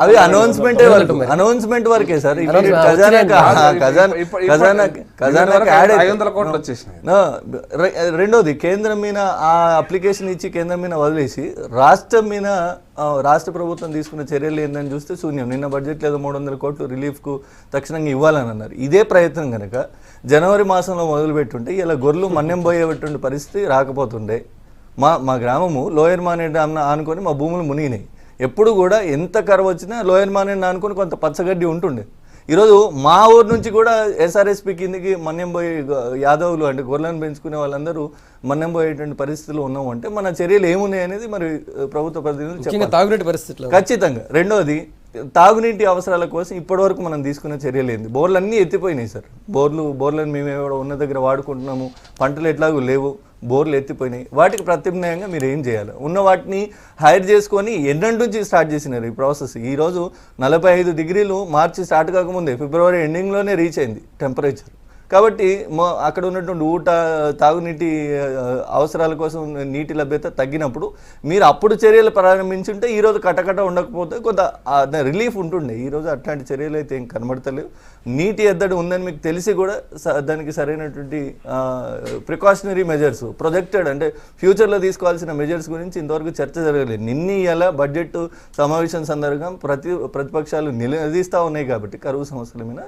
అవి అనౌన్స్మెంట్ వరకే సార్. రెండోది కేంద్రం మీద ఆ అప్లికేషన్ ఇచ్చి కేంద్రం మీద వదిలేసి రాష్ట్ర ప్రభుత్వం తీసుకున్న చర్యలు ఏందని చూస్తే శూన్యం. నిన్న బడ్జెట్ లేదా 300 కోట్లు రిలీఫ్కు తక్షణంగా ఇవ్వాలని అన్నారు. ఇదే ప్రయత్నం కనుక జనవరి మాసంలో మొదలుపెట్టుంటే ఇలా గొర్రెలు మన్యం పోయేటువంటి పరిస్థితి రాకపోతుండే. మా గ్రామము లోయర్ మానేడ్ ఆనుకొని మా భూములు మునిగినాయి. ఎప్పుడు కూడా ఎంత కరువు వచ్చినా లోయర్ మానేడ్ ఆనుకొని కొంత పచ్చగడ్డి ఉంటుండే. ఈరోజు మా ఊరు నుంచి కూడా ఎస్ఆర్ఎస్పి కిందకి మన్యం పోయే యాదవులు అంటే గొర్రెలను పెంచుకునే వాళ్ళందరూ మన్యం పోయేటువంటి పరిస్థితులు ఉన్నాము. అంటే మన చర్యలు ఏమున్నాయి అనేది మరి ప్రభుత్వ ప్రతినిధులు తాగునీటి పరిస్థితులు ఖచ్చితంగా. రెండోది తాగునీటి అవసరాల కోసం ఇప్పటివరకు మనం తీసుకున్న చర్యలు ఏంది? బోర్లు అన్నీ ఎత్తిపోయినాయి సార్. బోర్లను మేము ఉన్న దగ్గర వాడుకుంటున్నాము, పంటలు ఎట్లాగూ లేవు, బోర్లు ఎత్తిపోయినాయి. వాటికి ప్రత్యామ్నాయంగా మీరు ఏం చేయాలి? ఉన్న వాటిని హైర్ చేసుకొని ఎన్నటి నుంచి స్టార్ట్ చేసినారు ఈ ప్రాసెస్. ఈరోజు 45 డిగ్రీలు మార్చి స్టార్ట్ కాకముందే ఫిబ్రవరి ఎండింగ్లోనే రీచ్ అయింది టెంపరేచర్. కాబట్టి అక్కడ ఉన్నటువంటి తాగునీటి అవసరాల కోసం నీటి లభ్యత తగ్గినప్పుడు మీరు అప్పుడు చర్యలు ప్రారంభించుంటే ఈరోజు కటకట ఉండకపోతే కొంత రిలీఫ్ ఉంటుండే. ఈరోజు అట్లాంటి చర్యలు అయితే ఏం కనబడతలేవు. నీటి ఎద్దడి ఉందని మీకు తెలిసి కూడా దానికి సరైనటువంటి ప్రికాషనరీ మెజర్స్ ప్రొజెక్టెడ్ అంటే ఫ్యూచర్లో తీసుకోవాల్సిన మెజర్స్ గురించి ఇంతవరకు చర్చ జరగలేదు. ఇలా బడ్జెట్ సమావేశం సందర్భంగా ప్రతిపక్షాలు నిలదీస్తూ ఉన్నాయి కాబట్టి కరువు సమస్యల మీద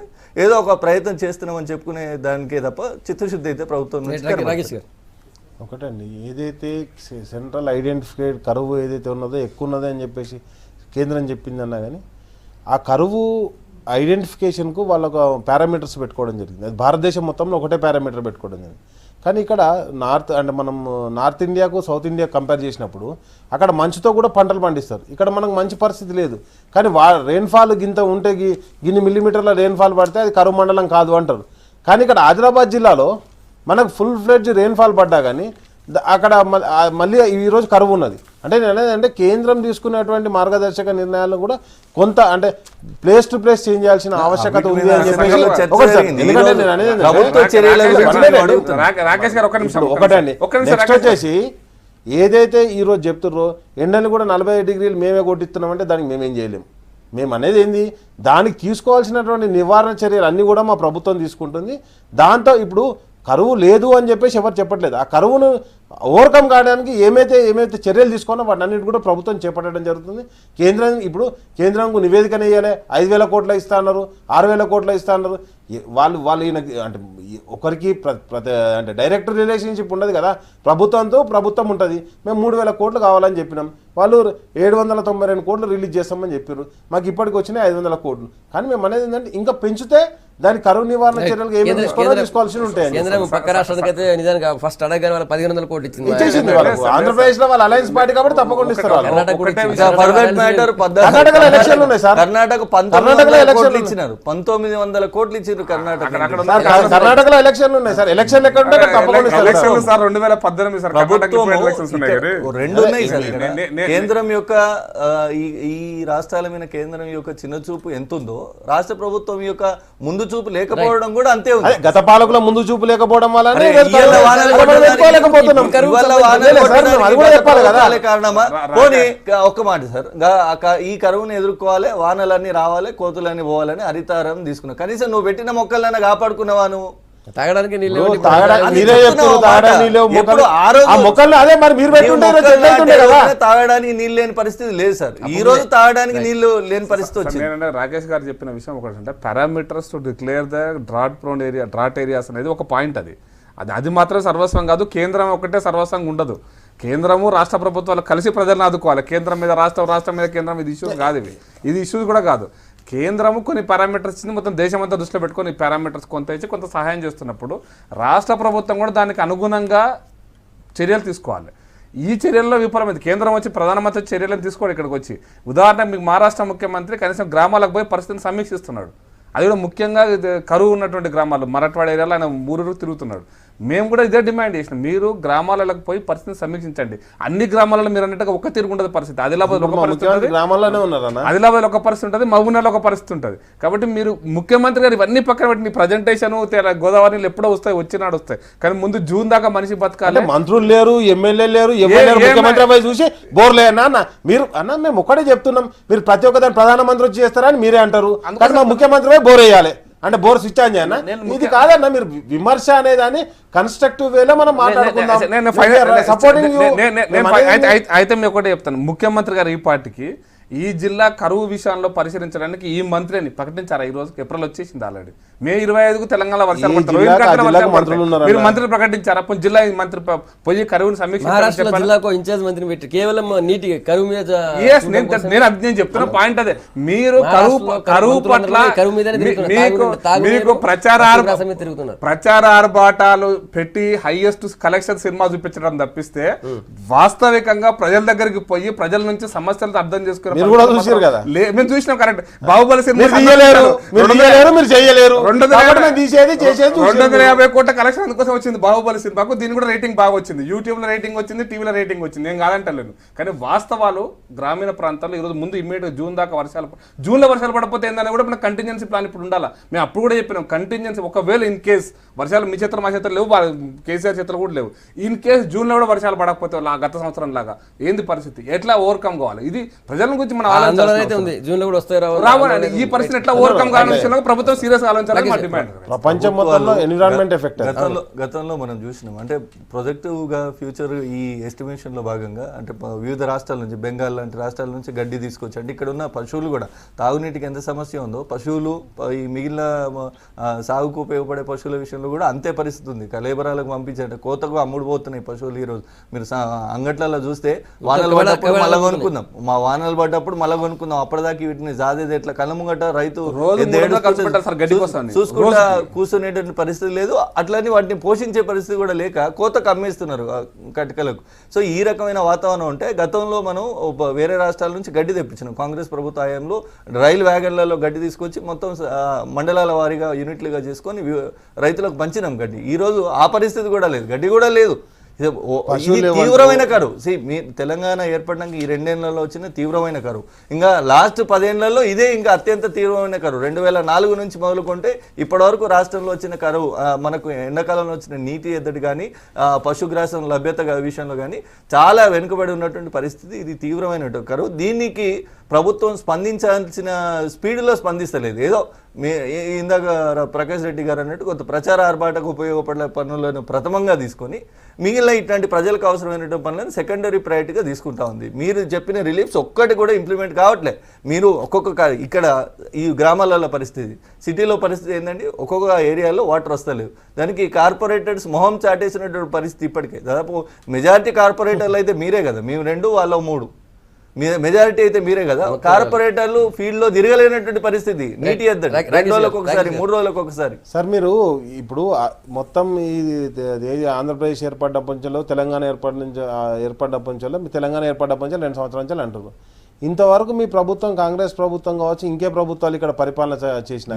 ఏదో ఒక ప్రయత్నం చేస్తున్నామని చెప్పుకునే దానికే తప్ప చిత్తశుద్ధి అయితే ప్రభుత్వం ఒకటండి. ఏదైతే సెంట్రల్ ఐడెంటిఫైడ్ కరువు ఏదైతే ఉన్నదో ఎక్కువ ఉన్నదో అని చెప్పేసి కేంద్రం చెప్పిందన్నా కానీ ఆ కరువు ఐడెంటిఫికేషన్కు వాళ్ళకు పారామీటర్స్ పెట్టుకోవడం జరిగింది. అది భారతదేశం మొత్తంలో ఒకటే పారామీటర్ పెట్టుకోవడం జరిగింది. కానీ ఇక్కడ మనం నార్త్ ఇండియాకు సౌత్ ఇండియా కంపేర్ చేసినప్పుడు అక్కడ మంచుతో కూడా పంటలు పండిస్తారు. ఇక్కడ మనకు మంచి పరిస్థితి లేదు. కానీ రెయిన్ఫాల్ గింత ఉంటే గిన్ని మిల్లీమీటర్ల రెయిన్ఫాల్ పడితే అది కరువు మండలం కాదు అంటారు. కానీ ఇక్కడ ఆదిలాబాద్ జిల్లాలో మనకు ఫుల్ ఫ్లెడ్జ్ రెయిన్ఫాల్ పడ్డా కానీ అక్కడ మళ్ళీ ఈరోజు కరువు ఉన్నది. అంటే నేను అనేది కేంద్రం తీసుకునేటువంటి మార్గదర్శక నిర్ణయాలను కూడా కొంత అంటే ప్లేస్ టు ప్లేస్ చేంజ్ చేయాల్సిన ఆవశ్యకత ఉంది అని చెప్పేసి ఒకటండి. నెక్స్ట్ వచ్చేసి ఏదైతే ఈరోజు చెప్తుర్రో ఎండలు కూడా 40 డిగ్రీలు మేమే కొట్టిస్తున్నామంటే దానికి మేమేం చేయలేము. మేము అనేది ఏంది, దానికి తీసుకోవాల్సినటువంటి నివారణ చర్యలు అన్నీ కూడా మా ప్రభుత్వం తీసుకుంటుంది. దాంతో ఇప్పుడు కరువు లేదు అని చెప్పేసి ఎవరు చెప్పట్లేదు. ఆ కరువును ఓవర్కమ్ కావడానికి ఏమైతే చర్యలు తీసుకోవాలో వాటి అన్నిటి కూడా ప్రభుత్వం చేపట్టడం జరుగుతుంది. కేంద్రంకు నివేదికన వేయాలి, 5,000 కోట్ల ఇస్తా అన్నారు, 6,000 కోట్ల ఇస్తా అన్నారు. వాళ్ళు ఈయనకి అంటే ఒకరికి అంటే డైరెక్ట్ రిలేషన్షిప్ ఉండదు కదా, ప్రభుత్వంతో ప్రభుత్వం ఉంటుంది. మేము 3,000 కోట్లు కావాలని చెప్పినాం, వాళ్ళు 792 కోట్లు రిలీజ్ చేస్తామని చెప్పారు. మాకు ఇప్పటికి వచ్చినాయి 500 కోట్లు. కానీ మేము అనేది ఏంటంటే ఇంకా పెంచితే దాని కరువు నివారణ చర్యలు ఏమి తీసుకోవాల్సి ఉంటాయి. కేంద్రం పక్క రాష్ట్రానికి అయితే నిజానికి ఫస్ట్ అడగగానే వాళ్ళు 1,500 కోట్లు ఇచ్చేసింది వాళ్ళకు. ఆంధ్రప్రదేశ్ లో వాళ్ళ అలయన్స్ పార్టీ కాబట్టి తప్పకుండా ఇస్తారు. కర్ణాటకలో ఎలక్షన్లు ఉన్నాయి సార్. కర్ణాటక 1900 కోట్లు ఇచ్చినారు, 1900 కోట్లు ఇచ్చారు కర్ణాటక. కర్ణాటకలో ఎలక్షన్లు ఉన్నాయి సార్. ఎలక్షన్ ఎక్కడ ఉంటే తప్పకుండా ఇస్తారు సార్. 2018 సార్ రెండు ఉన్నాయి సార్. కేంద్రం యొక్క ఈ రాష్ట్రాల మీద కేంద్రం యొక్క చిన్న చూపు ఎంత ఉందో రాష్ట్ర ప్రభుత్వం యొక్క ముందు చూపు లేకపోవడం కూడా అంతే ఉంది. గత పాలకుల ముందు చూపు లేకపోవడం వల్ల కారణమా? పోనీ ఒక్క మాట సార్, ఈ కరువును ఎదుర్కోవాలి, వానలన్నీ రావాలి, కోతులన్నీ పోవాలని హరితారం తీసుకున్నావు. కనీసం నువ్వు పెట్టిన మొక్కలన్నా కాపాడుకున్నావా? నువ్వు తాగడానికి నీళ్ళు తాగడానికి నీళ్ళు లేని పరిస్థితి లేదు సార్. ఈ రోజు తాగడానికి నీళ్లు లేని పరిస్థితి వచ్చింది. రాకేష్ గారు చెప్పిన విషయం ఒకటి అంటే parameters to declare the drought areas అనేది ఒక పాయింట్. అది మాత్రం సర్వస్వం కాదు. కేంద్రం ఒకటే సర్వస్వంగా ఉండదు. కేంద్రము రాష్ట్ర ప్రభుత్వాలు కలిసి ప్రజలను ఆదుకోవాలి. కేంద్రం మీద రాష్ట్రం మీద కేంద్రం ఇది ఇష్యూస్ కాదు. ఇది ఇష్యూస్ కూడా కాదు. కేంద్రము కొన్ని పారామీటర్స్ ఇచ్చింది, మొత్తం దేశమంతా దృష్టిలో పెట్టుకొని ఈ పారామీటర్స్ కొంత ఇచ్చి కొంత సహాయం చేస్తున్నప్పుడు రాష్ట్ర ప్రభుత్వం కూడా దానికి అనుగుణంగా చర్యలు తీసుకోవాలి. ఈ చర్యల్లో విఫలమైంది. కేంద్రం వచ్చి ప్రధానమంత్రి చర్యలను తీసుకోవాలి. ఇక్కడికి వచ్చి ఉదాహరణకు మీకు మహారాష్ట్ర ముఖ్యమంత్రి కనీసం గ్రామాలకు పోయి పరిస్థితిని సమీక్షిస్తున్నాడు. అది కూడా ముఖ్యంగా కరువు ఉన్నటువంటి గ్రామాలు మరాఠవాడ ఏరియాలో ఆయన ఊరూరు తిరుగుతున్నాడు. మేము కూడా ఇదే డిమాండ్ చేసినాం, మీరు గ్రామాలకు పోయి పరిస్థితిని సమీక్షించండి. అన్ని గ్రామాలలో మీరు అన్నట్టుగా ఒక్క తిరుగు ఉండదు పరిస్థితి. ఆదిలాబాద్ ఒక పరిస్థితి ఉంటుంది, ఆదిలాబాద్ ఒక పరిస్థితి ఉంటుంది, మహబూబ్నగర్ ఒక పరిస్థితి ఉంటుంది. కాబట్టి మీరు ముఖ్యమంత్రి గారు ఇవన్నీ పక్కన పెట్టి ప్రజెంటేషన్ గోదావరిలో ఎప్పుడో వస్తాయి, వచ్చినాడు వస్తాయి. కానీ ముందు జూన్ దాకా మనిషి బతకాలి. మంత్రులు లేరు, ఎమ్మెల్యే లేరు, ముఖ్యమంత్రి చూసి బోర్లే అన్న మీరు అన్న మేము ఒక్కడే చెప్తున్నాం, మీరు ప్రతి ఒక్క దాన్ని ప్రధానమంత్రి వచ్చి చేస్తారని మీరే అంటారు. కానీ మా ముఖ్యమంత్రి బోర్ వేయాలి అంటే బోర్ స్విచ్ ఆన్ చేయనా? ఇది కాదన్న, మీరు విమర్శ అనేదాన్ని కన్స్ట్రక్టివ్ వేలో మనం మాట్లాడుకుందాం. అయితే మేము ఒకటే చెప్తాను, ముఖ్యమంత్రి గారు ఈ పార్టీకి ఈ జిల్లా కరువు విషయంలో పరిశీలించడానికి ఈ మంత్రిని ప్రకటించారా? ఈ రోజు ఏప్రిల్ వచ్చేసింది ఆల్రెడీ. మే 25కు తెలంగాణ వర్షాలు పడతారు. మీరు మంత్రి ప్రకటించారా? జిల్లా మంత్రి పోయి కరువును సమీక్షించారు. జిల్లాకు ఇన్ఛార్జ్ మంత్రిని పెట్టి కేవలం నీటి కరువు మీద నేను చెప్తున్న పాయింట్ అదే. మీరు కరువు పట్ల మీకు ప్రచార ఆర్భాటాలు పెట్టి హైయెస్ట్ కలెక్షన్ సినిమా చూపించడం తప్పిస్తే వాస్తవికంగా ప్రజల దగ్గరికి పోయి ప్రజల నుంచి సమస్యలు అర్థం చేసుకుని మేము చూసినాం. కరెక్ట్. బాహుబలి సినిమా 250 కోట్ల కలెక్షన్ అందుకోసం వచ్చింది బాహుబలి సినిమాకు. దీని కూడా రేటింగ్ బాగా వచ్చింది, యూట్యూబ్ లో రేటింగ్ వచ్చింది, టీవీలో రేటింగ్ వచ్చింది. నేను కాదంటలేను. కానీ వాస్తవాలు గ్రామీణ ప్రాంతాల్లో ఈరోజు ముందు ఇమ్మీడియట్ జూన్ దాకా జూన్లో వర్షాలు పడకపోతే ఏందని కూడా మన కంటింజెన్సీ ప్లాన్ ఇప్పుడు ఉండాలి. మేము అప్పుడు కూడా చెప్పినాం కంటింజెన్సీ, ఒకవేళ ఇన్ కేస్ వర్షాలు మీ చేతులు మా చేతులు లేవు, కేసీఆర్ చేతులు కూడా లేవు, ఇన్ కేస్ జూన్లో కూడా వర్షాలు పడకపోతే గత సంవత్సరం లాగా ఏంది పరిస్థితి, ఎట్లా ఓవర్కమ్ కావాలి? ఇది ప్రజల గురించి మన రావాలి. ఈ పరిస్థితి ఎట్లా ఓవర్కమ్ కావాలని ప్రభుత్వం సీరియస్ ఆలోచించాలని మా డిమాండ్. ప్రపంచం మొత్తంలో ఎన్విరాన్మెంట్ ఎఫెక్ట్ గతంలో మనం చూసినాం. అంటే ప్రొజెక్టివ్గా ఫ్యూచర్ ఈ ఎస్టిమేషన్లో భాగంగా అంటే వివిధ రాష్ట్రాల నుంచి, బెంగాల్ లాంటి రాష్ట్రాల నుంచి గడ్డి తీసుకొచ్చి, అంటే ఇక్కడ ఉన్న పశువులు కూడా తాగునీటికి ఎంత సమస్య ఉందో పశువులు ఈ మిగిలిన సాగుకు ఉపయోగపడే పశువుల విషయంలో కూడా అంతే పరిస్థితి ఉంది. కలేబరాలకు పంపించండి, కోతకు అమ్ముడుపోతున్నాయి పశువులు. ఈరోజు మీరు అంగట్లలో చూస్తే వానలు పడ్డప్పుడు మళ్ళీ కొనుక్కుందాం, మా వానలు పడ్డప్పుడు మళ్ళీ కొనుక్కుందాం, అప్పటిదాకా వీటిని జాదేది ఎట్లా కళ్ళ ముంగట రైతు చూసుకుంటా కూర్చునేటువంటి పరిస్థితి లేదు. అట్లని వాటిని పోషించే పరిస్థితి కూడా లేక కోతకు అమ్మేస్తున్నారు కటికలకు. సో ఈ రకమైన వాతావరణం ఉంటే గతంలో మనం వేరే రాష్ట్రాల నుంచి గడ్డి తెప్పించినాం. కాంగ్రెస్ ప్రభుత్వ హయాంలో రైలు వ్యాగన్లలో గడ్డి తీసుకొచ్చి మొత్తం మండలాల వారీగా యూనిట్లుగా చేసుకొని రైతులకు పంచినాం గడ్డి. ఈరోజు ఆ పరిస్థితి కూడా లేదు, గడ్డి కూడా లేదు. తీవ్రమైన కరువు. మీ తెలంగాణ ఏర్పడడానికి ఈ 2 ఏళ్లలో వచ్చిన తీవ్రమైన కరువు, ఇంకా లాస్ట్ 10 ఏళ్లలో ఇదే ఇంకా అత్యంత తీవ్రమైన కరువు. 2004 నుంచి మొదలుకుంటే ఇప్పటి వరకు రాష్ట్రంలో వచ్చిన కరువు, మనకు ఎండాకాలంలో వచ్చిన నీటి ఎద్దడి కానీ పశుగ్రాసం లభ్యత విషయంలో కానీ చాలా వెనుకబడి ఉన్నటువంటి పరిస్థితి. ఇది తీవ్రమైన కరువు. దీనికి ప్రభుత్వం స్పందించాల్సిన స్పీడ్లో స్పందిస్తలేదు. ఏదో ఇందాక ప్రకాష్ రెడ్డి గారు అన్నట్టు కొంత ప్రచార ఆర్భాటకు ఉపయోగపడే పనులను ప్రథమంగా తీసుకొని మిగిలిన ఇట్లాంటి ప్రజలకు అవసరమైనటువంటి పనులను సెకండరీ ప్రయారిటీగా తీసుకుంటా ఉంది. మీరు చెప్పిన రిలీఫ్స్ ఒక్కటి కూడా ఇంప్లిమెంట్ కావట్లే. మీరు ఇక్కడ ఈ గ్రామాలలో పరిస్థితి, సిటీలో పరిస్థితి ఏంటంటే ఒక్కొక్క ఏరియాలో వాటర్ వస్తలేవు. దానికి కార్పొరేటర్స్ మొహం చాటేసినటువంటి పరిస్థితి ఇప్పటికే. దాదాపు మెజారిటీ కార్పొరేటర్లు అయితే మీరే కదా, మేము 2 వాళ్ళ 3, మెజారిటీ అయితే మీరే కదా. కార్పొరేటర్లు ఫీల్డ్ లో తిరగలేనటువంటి పరిస్థితి. నీటి ఎద్దడి 2 రోజులకు ఒకసారి, 3 రోజులకు ఒకసారి. సార్ మీరు ఇప్పుడు మొత్తం ఈ ఆంధ్రప్రదేశ్ ఏర్పడ్డప్పటి నుంచో, తెలంగాణ ఏర్పడ్డప్పటి నుంచో, మీ తెలంగాణ ఏర్పడ్డప్పటి నుంచి 2 సంవత్సరాల నుంచి అంటారు. ఇంతవరకు మీ ప్రభుత్వం, కాంగ్రెస్ ప్రభుత్వం కావచ్చు, ఇంకే ప్రభుత్వాలు ఇక్కడ పరిపాలన చేసిన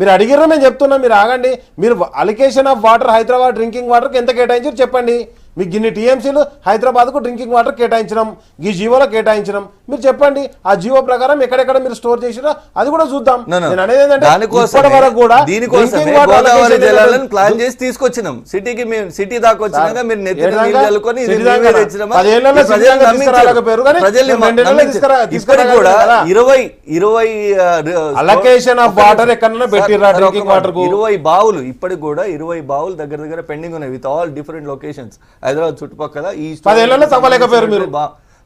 మీరు అడిగిర్రు, మేము చెప్తున్నాం, మీరు ఆగండి. మీరు allocation of water, Hyderabad drinking వాటర్కి ఎంత కేటాయించారు చెప్పండి. మీకు గిన్ని టీఎంసీలు హైదరాబాద్కు డ్రింకింగ్ వాటర్ కేటాయించడం, ఈ జీవోలో కేటాయించడం, మీరు చెప్పండి. ఆ జీవో ప్రకారం ఎక్కడెక్కడ మీరు స్టోర్ చేసినా అది కూడా చూద్దాం. నేను అనేది ఏంటంటే ఇప్పటి వరకు కూడా ప్లాన్ చేసి తీసుకొచ్చినాం సిటీకి. మేము సిటీ దాకా వచ్చినాక మీరు అలొకేషన్ ఆఫ్ వాటర్ ఎక్కడ పెట్టిర్రా డ్రింకింగ్ వాటర్ కు 20 బావులు ఇప్పటికి కూడా 20 బావులు దగ్గర పెండింగ్ ఉన్నాయి with all different locations. Hyderabad చుట్టుపక్కల ఈ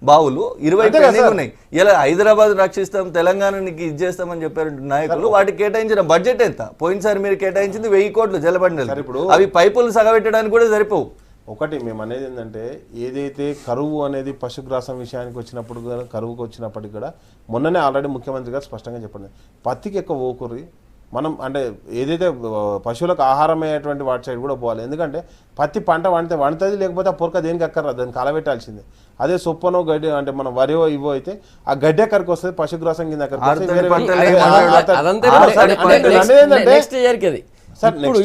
బావులు 20 పెండింగ్ ఉన్నాయి. ఇలా హైదరాబాద్ రక్షిస్తాం, తెలంగాణకి ఇది చేస్తామని చెప్పారు నాయకులు. వాటికి కేటాయించిన బడ్జెట్ ఎంత? పోయినసారి మీరు కేటాయించింది 1000 కోట్లు జలబండలు. అవి పైపులు సగబెట్టడానికి కూడా సరిపోవు. ఒకటి మేము అనేది ఏంటంటే, ఏదైతే కరువు అనేది పశుగ్రాసం విషయానికి వచ్చినప్పుడు కూడా, కరువుకు వచ్చినప్పటికి కూడా మొన్ననే ఆల్రెడీ ముఖ్యమంత్రి గారు స్పష్టంగా చెప్పండి, పత్తికి ఎక్కువ ఓకుర్రి మనం అంటే ఏదైతే పశువులకు ఆహారం అయ్యేటువంటి వాటి సైడ్ కూడా పోవాలి. ఎందుకంటే పత్తి పంట వండుతుంది, లేకపోతే ఆ పొరక దేనికి అక్కర్రా, దాన్ని కలబెట్టాల్సిందే. అదే సొప్పనో గడ్డి అంటే మనం వరియో ఇవో అయితే ఆ గడ్డి ఎక్కడికి వస్తుంది, పశుగ్రాసం కింద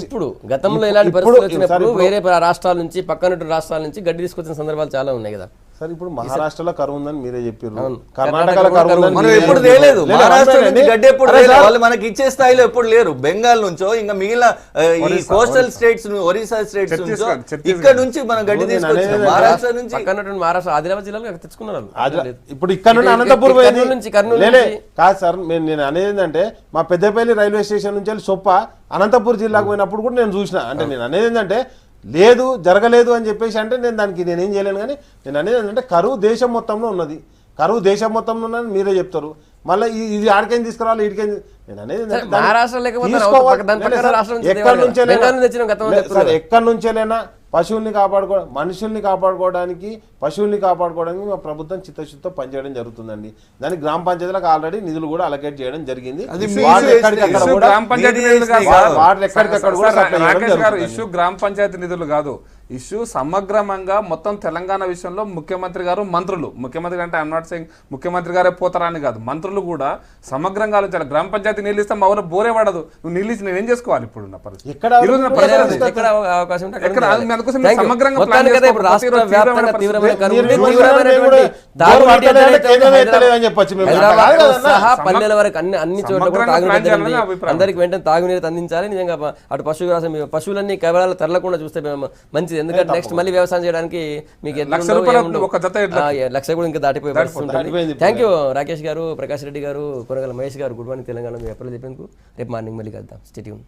ఇప్పుడు గతంలో ఇలాంటి పరిస్థితులు వచ్చినప్పుడు వేరే రాష్ట్రాల నుంచి, పక్కన రాష్ట్రాల నుంచి గడ్డి తీసుకొచ్చిన సందర్భాలు చాలా ఉన్నాయి కదా సార్. ఇప్పుడు మహారాష్ట్రలో కరువు ఉందని మీరే చెప్పారు, కర్ణాటకలో కరువు మనం ఎప్పుడు తేలేదు. మహారాష్ట్ర నుంచి గడ్డి ఎప్పుడు వాళ్ళు మనకి ఇచ్చే స్థాయిలో ఎప్పుడు లేరు. బెంగాల్ నుంచో ఇంకా మిగిలిన ఈ కోస్టల్ స్టేట్స్, ఒరిస్సా స్టేట్స్ నుంచో ఇక్కడ నుంచి మనం గడ్డి తీసుకొచ్చాం. మహారాష్ట్ర నుంచి మహారాష్ట్ర ఆదిలాబాద్ జిల్లాలో తెచ్చుకున్నారు. ఇప్పుడు ఇక్కడ నుండి అనంతపురం కాదు సార్. నేను అనేది ఏంటంటే, మా పెద్దపల్లి రైల్వే స్టేషన్ నుంచి వెళ్ళి సొప్ప అనంతపురం జిల్లాకు పోయినప్పుడు కూడా నేను చూసిన. అంటే నేను అనేది ఏంటంటే లేదు, జరగలేదు అని చెప్పేసి అంటే నేనేం చేయలేను. కానీ నేను అనేది ఏంటంటే కరువు దేశం మొత్తంలో ఉన్నది, కరువు దేశం మొత్తంలో ఉన్నది మీరే చెప్తారు. మళ్ళీ ఇది ఆడికైనా తీసుకురావాలి, ఇడికైనా. నేను అనేది ఎక్కడి నుంచేలైనా పశువుల్ని కాపాడుకోవడం, మనుషుల్ని కాపాడుకోవడానికి, పశువుల్ని కాపాడుకోవడానికి మా ప్రభుత్వం చిత్తశుద్ధితో పనిచేయడం జరుగుతుందండి. దానికి గ్రామ పంచాయతీలకు ఆల్రెడీ నిధులు కూడా అలొకేట్ చేయడం జరిగింది. ఇష్యూ గ్రామ పంచాయతీ నిధులు కాదు, ఇష్యూ సమగ్రంగా మొత్తం తెలంగాణ విషయంలో ముఖ్యమంత్రి గారు, మంత్రులు, ముఖ్యమంత్రి అంటే ఐఎమ్ నాట్ సెయింగ్ ముఖ్యమంత్రి గారే పోతారని కాదు, మంత్రులు కూడా సమగ్రంగా ఆలోచించాలి. గ్రామ పంచాయతీ నీళ్ళు ఇస్తే మా ఊరు బోరే పడదు, నువ్వు నీళ్ళు ఇచ్చి నేనేం చేసుకోవాలి ఇప్పుడు ఉన్న పరిస్థితి. పల్లెల వరకు అన్ని చోట్ల కూడా అందరికి వెంటనే తాగునీరు అందించాలి. నిజంగా అటు పశువులన్నీ కబరాలు తరలకుండా చూస్తే మంచిది. ఎందుకంటే నెక్స్ట్ మళ్ళీ వ్యవసాయం చేయడానికి మీకు 1,00,000 కూడా ఇంకా దాటిపోయే పరిస్థితి ఉంటుంది. థ్యాంక్ యూ రాకేష్ గారు, ప్రకాష్ రెడ్డి గారు, కొరగల మహేష్ గారు. Good morning Telangana. మీ ఎప్పుడు చెప్పేందుకు రేపు మార్నింగ్ మళ్ళీ కలుద్దాం. Stay tune.